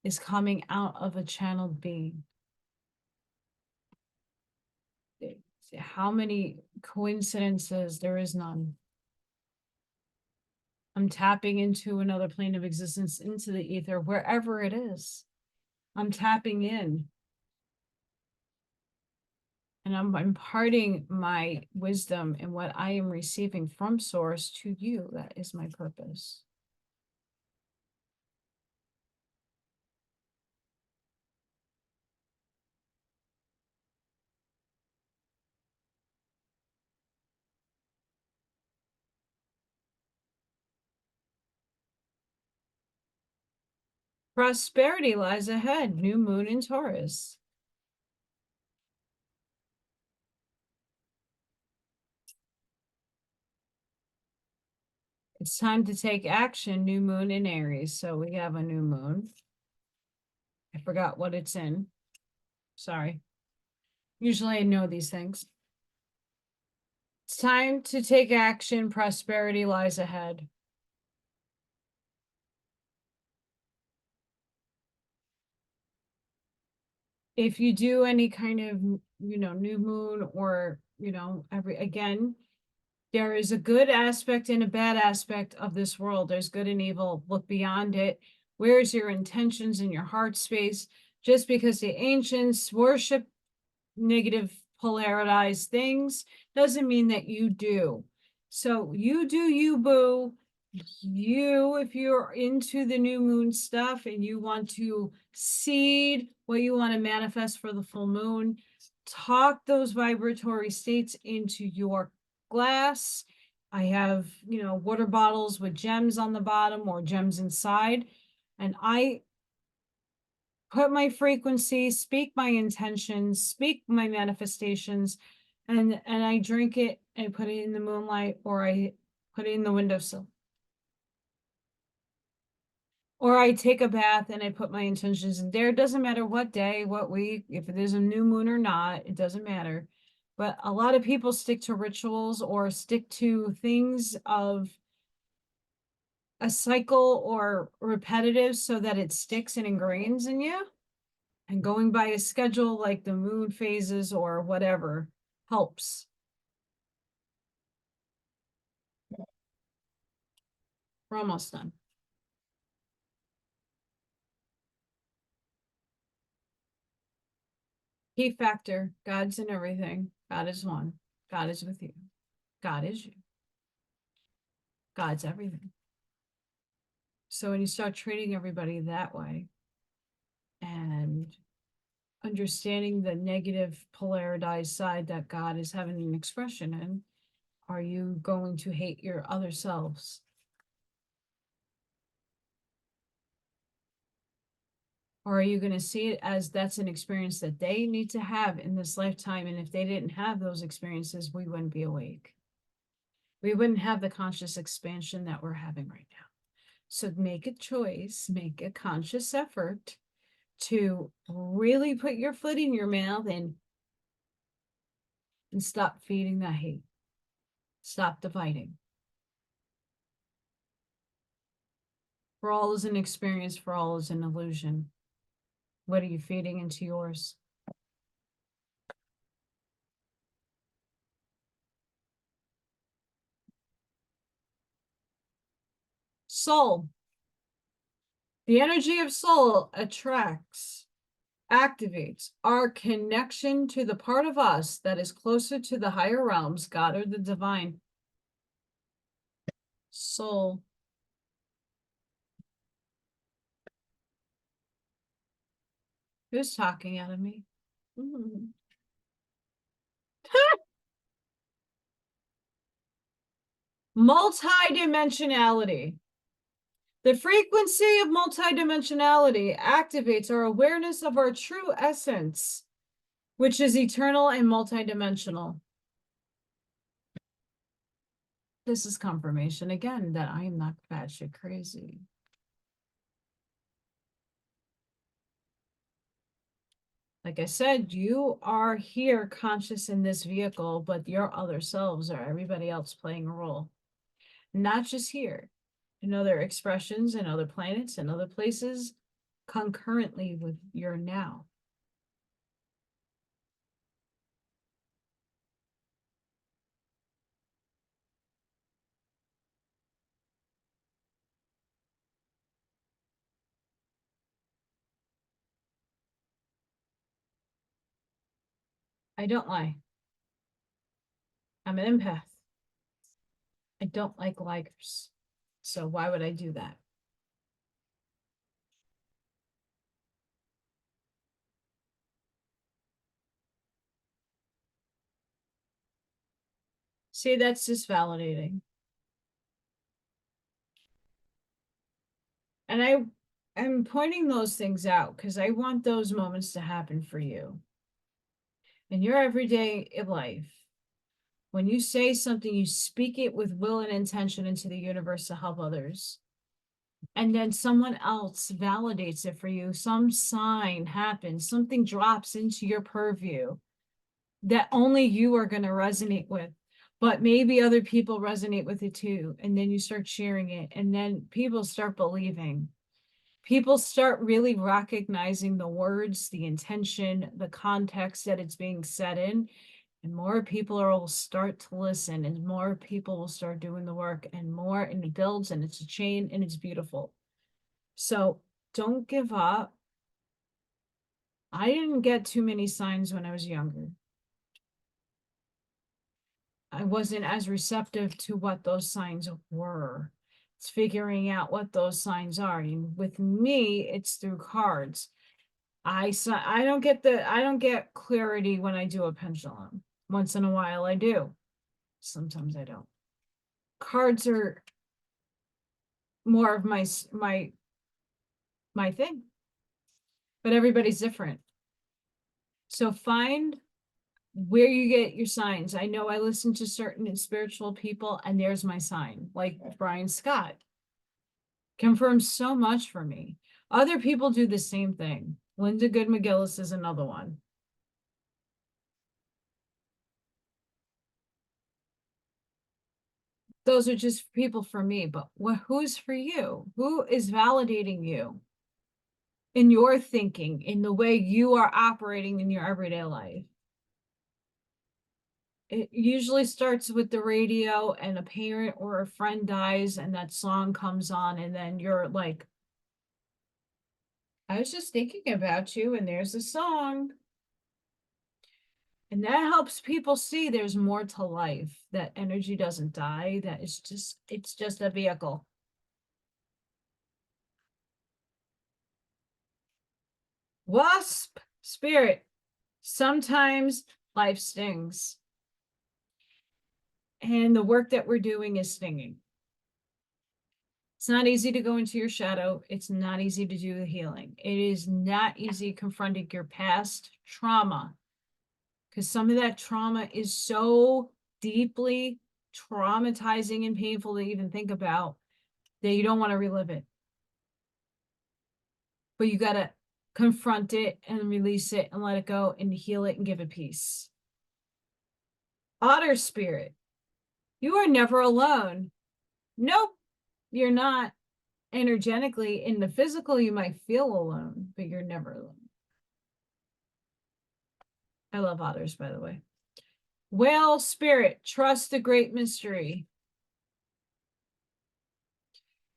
is coming out of a channeled being. How many coincidences? There is none. I'm tapping into another plane of existence, into the ether, wherever it is. I'm tapping in. And I'm imparting my wisdom and what I am receiving from Source to you. That is my purpose. Prosperity lies ahead. New moon in Taurus. It's time to take action. New moon in Aries. So we have a new moon. I forgot what it's in. Sorry. Usually I know these things. It's time to take action. Prosperity lies ahead. If you do any kind of, new moon or, again, there is a good aspect and a bad aspect of this world. There's good and evil. Look beyond it. Where's your intentions in your heart space? Just because the ancients worship negative polarized things doesn't mean that you do. So you do you, boo. You, if you're into the new moon stuff and you want to seed what you want to manifest for the full moon, talk those vibratory states into your glass. I have, water bottles with gems on the bottom or gems inside, and I put my frequency, speak my intentions, speak my manifestations, and I drink it and put it in the moonlight, or I put it in the windowsill. Or I take a bath and I put my intentions in there. It doesn't matter what day, what week, if there's a new moon or not, it doesn't matter. But a lot of people stick to rituals or stick to things of a cycle or repetitive so that it sticks and ingrains in you. And going by a schedule like the moon phases or whatever helps. We're almost done. Key factor, God's in everything. God is one. God is with you. God is you. God's everything. So when you start treating everybody that way and understanding the negative polarized side that God is having an expression in, are you going to hate your other selves? Or are you going to see it as that's an experience that they need to have in this lifetime? And if they didn't have those experiences, we wouldn't be awake. We wouldn't have the conscious expansion that we're having right now. So make a choice, make a conscious effort to really put your foot in your mouth and stop feeding that hate. Stop dividing. For all is an experience, for all is an illusion. What are you feeding into yours? Soul. The energy of soul attracts, activates our connection to the part of us that is closer to the higher realms, God or the divine. Soul. Who's talking out of me? Mm. Multidimensionality. The frequency of multidimensionality activates our awareness of our true essence, which is eternal and multidimensional. This is confirmation again that I am not batshit crazy. Like I said, you are here conscious in this vehicle, but your other selves are everybody else playing a role. Not just here, in other expressions and other planets and other places concurrently with your now. I don't lie. I'm an empath. I don't like liars. So why would I do that? See, that's just validating. And I'm pointing those things out because I want those moments to happen for you in your everyday life. When you say something, you speak it with will and intention into the universe to help others. And then someone else validates it for you. Some sign happens, something drops into your purview that only you are going to resonate with. But maybe other people resonate with it too. And then you start sharing it. And then people start believing. People start really recognizing the words, the intention, the context that it's being said in. And more people will start to listen, and more people will start doing the work, and more, and it builds, and it's a chain, and it's beautiful. So don't give up. I didn't get too many signs when I was younger. I wasn't as receptive to what those signs were. It's figuring out what those signs are. And with me, it's through cards. I don't get clarity when I do a pendulum. Once in a while I do. Sometimes I don't. Cards are more of my thing. But everybody's different. So find where you get your signs. I know I listen to certain spiritual people, and there's my sign, like Brian Scott confirms so much for me. Other people do the same thing. Linda Good McGillis is another one. Those are just people for me, but who's for you? Who is validating you in your thinking, in the way you are operating in your everyday life? It usually starts with the radio and a parent or a friend dies and that song comes on, and then you're like, I was just thinking about you, and there's a song. And that helps people see there's more to life, that energy doesn't die, that it's just a vehicle. Wasp spirit. Sometimes life stings. And the work that we're doing is stinging. It's not easy to go into your shadow. It's not easy to do the healing. It is not easy confronting your past trauma, because some of that trauma is so deeply traumatizing and painful to even think about that you don't want to relive it. But you got to confront it and release it and let it go and heal it and give it peace. Otter spirit. You are never alone. Nope, you're not. Energetically, in the physical, you might feel alone, but you're never alone. I love otters, by the way. Whale spirit, trust the great mystery.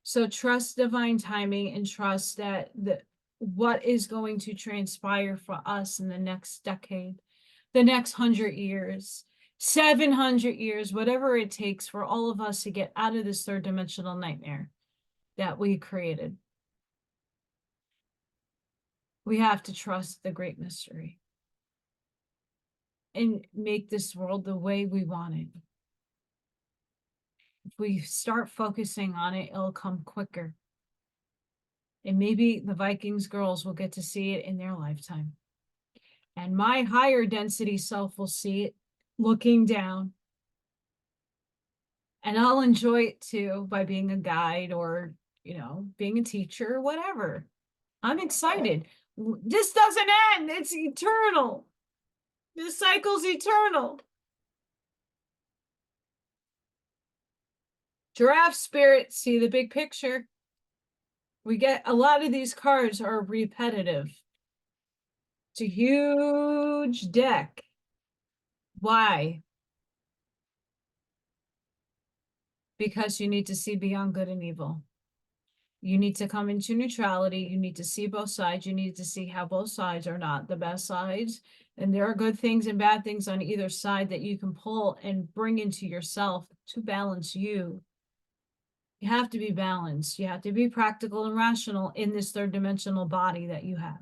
So trust divine timing and trust that what is going to transpire for us in the next decade, the next 100 years, 700 years, whatever it takes for all of us to get out of this third dimensional nightmare that we created. We have to trust the great mystery and make this world the way we want it. If we start focusing on it, it'll come quicker. And maybe the Vikings girls will get to see it in their lifetime. And my higher density self will see it looking down. And I'll enjoy it too by being a guide or, being a teacher or whatever. I'm excited. This doesn't end. It's eternal. This cycle's eternal. Giraffe spirit, see the big picture. We get a lot of these cards are repetitive. It's a huge deck. Why? Because you need to see beyond good and evil. You need to come into neutrality. You need to see both sides. You need to see how both sides are not the best sides. And there are good things and bad things on either side that you can pull and bring into yourself to balance you. You have to be balanced. You have to be practical and rational in this third dimensional body that you have.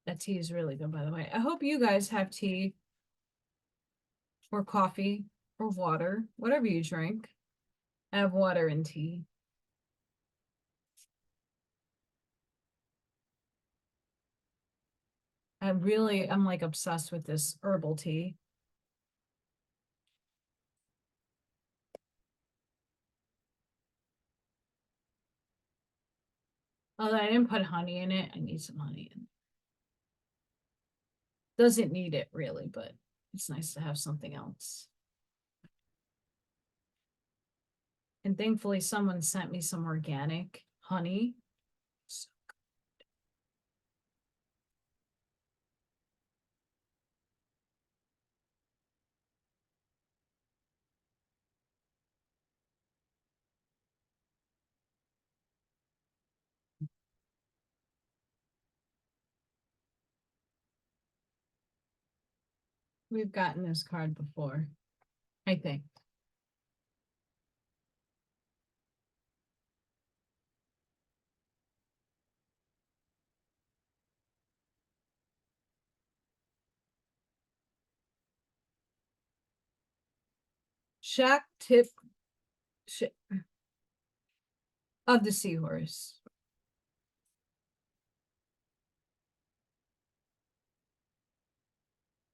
That tea is really good, by the way. I hope you guys have tea or coffee or water, whatever you drink. I have water and tea. I'm like obsessed with this herbal tea. Although I didn't put honey in it, I need some honey in it. Doesn't need it really, but it's nice to have something else. And thankfully someone sent me some organic honey. So we've gotten this card before, I think. Shack tip of the seahorse.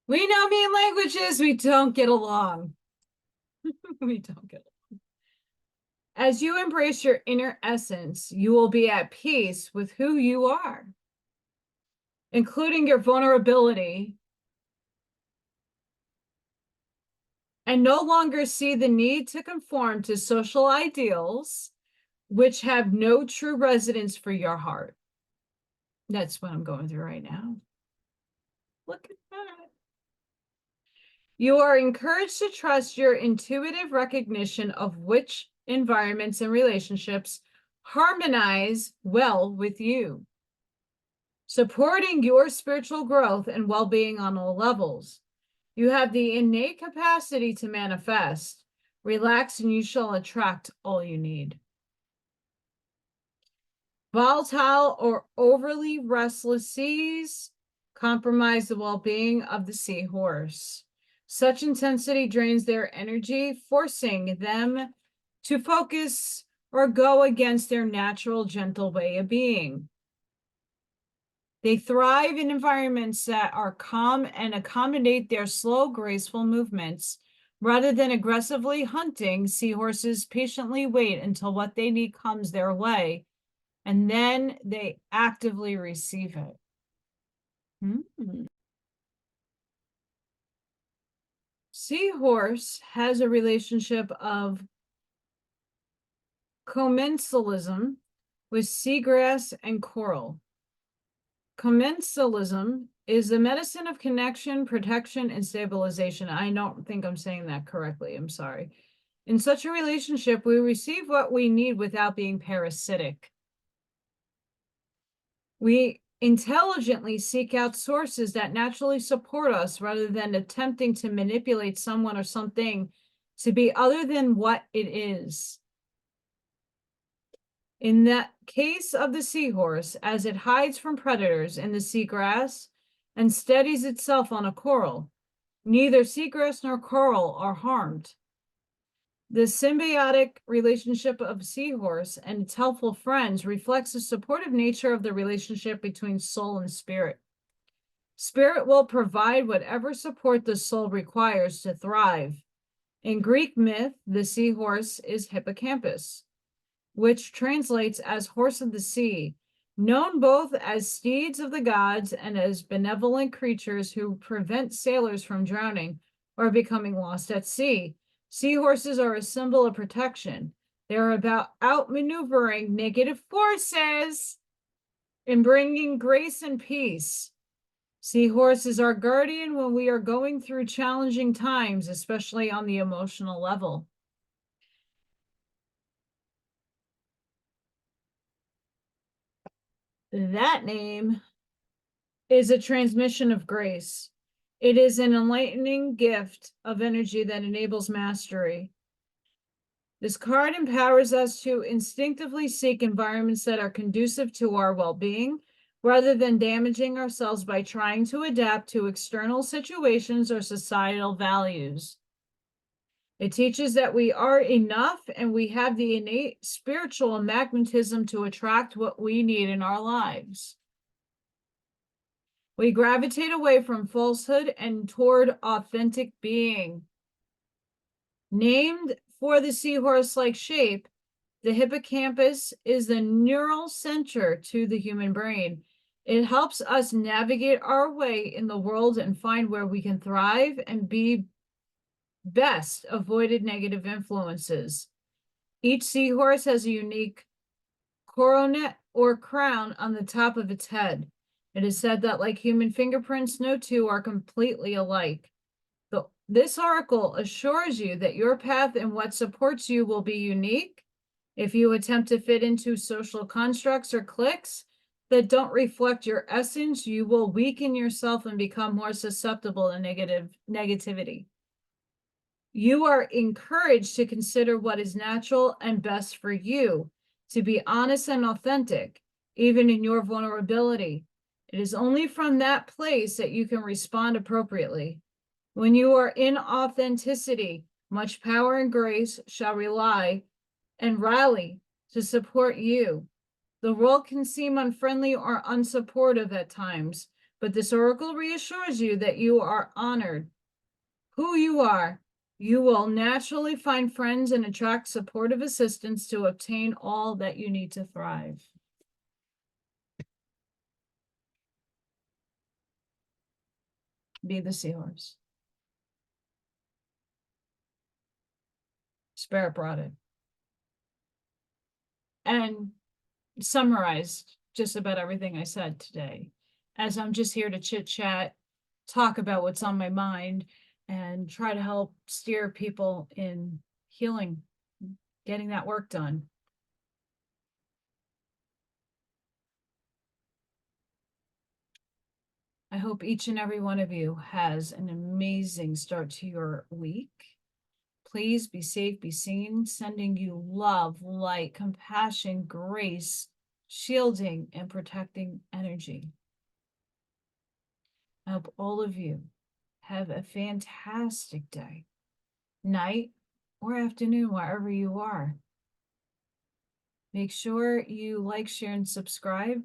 We know me in languages, we don't get along. We don't get along. As you embrace your inner essence, you will be at peace with who you are, including your vulnerability, and no longer see the need to conform to social ideals which have no true residence for your heart. That's what I'm going through right now. Look at that. You are encouraged to trust your intuitive recognition of which environments and relationships harmonize well with you, supporting your spiritual growth and well-being on all levels. You have the innate capacity to manifest. Relax and you shall attract all you need. Volatile or overly restless seas compromise the well-being of the seahorse. Such intensity drains their energy, forcing them to focus or go against their natural, gentle way of being. They thrive in environments that are calm and accommodate their slow, graceful movements. Rather than aggressively hunting, seahorses patiently wait until what they need comes their way, and then they actively receive it. Seahorse has a relationship of commensalism with seagrass and coral. Commensalism is the medicine of connection, protection, and stabilization. I don't think I'm saying that correctly. I'm sorry. In such a relationship, we receive what we need without being parasitic. We intelligently seek out sources that naturally support us rather than attempting to manipulate someone or something to be other than what it is. In that case of the seahorse, as it hides from predators in the seagrass and steadies itself on a coral, neither seagrass nor coral are harmed. The symbiotic relationship of seahorse and its helpful friends reflects the supportive nature of the relationship between soul and spirit. Spirit will provide whatever support the soul requires to thrive. In Greek myth, the seahorse is Hippocampus, which translates as horse of the sea, known both as steeds of the gods and as benevolent creatures who prevent sailors from drowning or becoming lost at sea. Seahorses are a symbol of protection. They're about outmaneuvering negative forces and bringing grace and peace. Seahorse is our guardian when we are going through challenging times, especially on the emotional level. That name is a transmission of grace. It is an enlightening gift of energy that enables mastery. This card empowers us to instinctively seek environments that are conducive to our well-being, rather than damaging ourselves by trying to adapt to external situations or societal values. It teaches that we are enough and we have the innate spiritual magnetism to attract what we need in our lives. We gravitate away from falsehood and toward authentic being. Named for the seahorse-like shape, the hippocampus is the neural center to the human brain. It helps us navigate our way in the world and find where we can thrive and be best avoided negative influences. Each seahorse has a unique coronet or crown on the top of its head. It is said that, like human fingerprints, no two are completely alike. This oracle assures you that your path and what supports you will be unique. If you attempt to fit into social constructs or cliques that don't reflect your essence, you will weaken yourself and become more susceptible to negativity. You are encouraged to consider what is natural and best for you, to be honest and authentic, even in your vulnerability. It is only from that place that you can respond appropriately. When you are in authenticity, much power and grace shall rely and rally to support you. The world can seem unfriendly or unsupportive at times, but this oracle reassures you that you are honored. Who you are, you will naturally find friends and attract supportive assistance to obtain all that you need to thrive. Be the seahorse. Spirit brought it. And summarized just about everything I said today, as I'm just here to chit chat, talk about what's on my mind, and try to help steer people in healing, getting that work done. I hope each and every one of you has an amazing start to your week. Please be safe, be seen, sending you love, light, compassion, grace, shielding, and protecting energy. I hope all of you have a fantastic day, night, or afternoon, wherever you are. Make sure you like, share, and subscribe.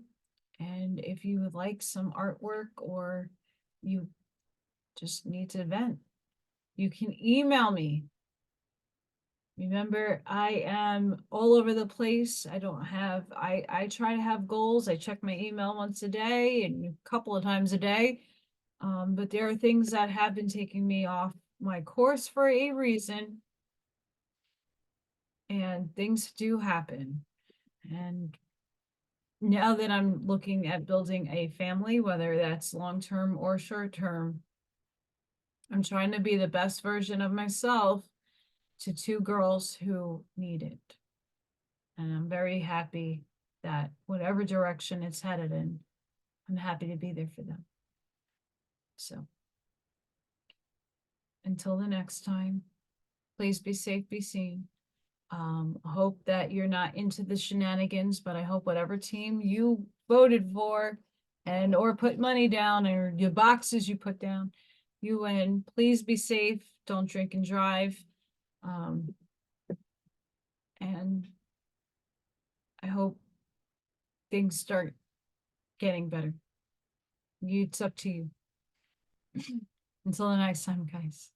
And if you would like some artwork or you just need to vent, you can email me. Remember, I am all over the place. I try to have goals. I check my email once a day and a couple of times a day. But there are things that have been taking me off my course for a reason. And things do happen. And now that I'm looking at building a family, whether that's long-term or short-term, I'm trying to be the best version of myself to two girls who need it. And I'm very happy that whatever direction it's headed in, I'm happy to be there for them. So until the next time, please be safe, be seen. I hope that you're not into the shenanigans, but I hope whatever team you voted for and or put money down or your boxes you put down, you win. Please be safe. Don't drink and drive. And I hope things start getting better. It's up to you. Until the next time, guys.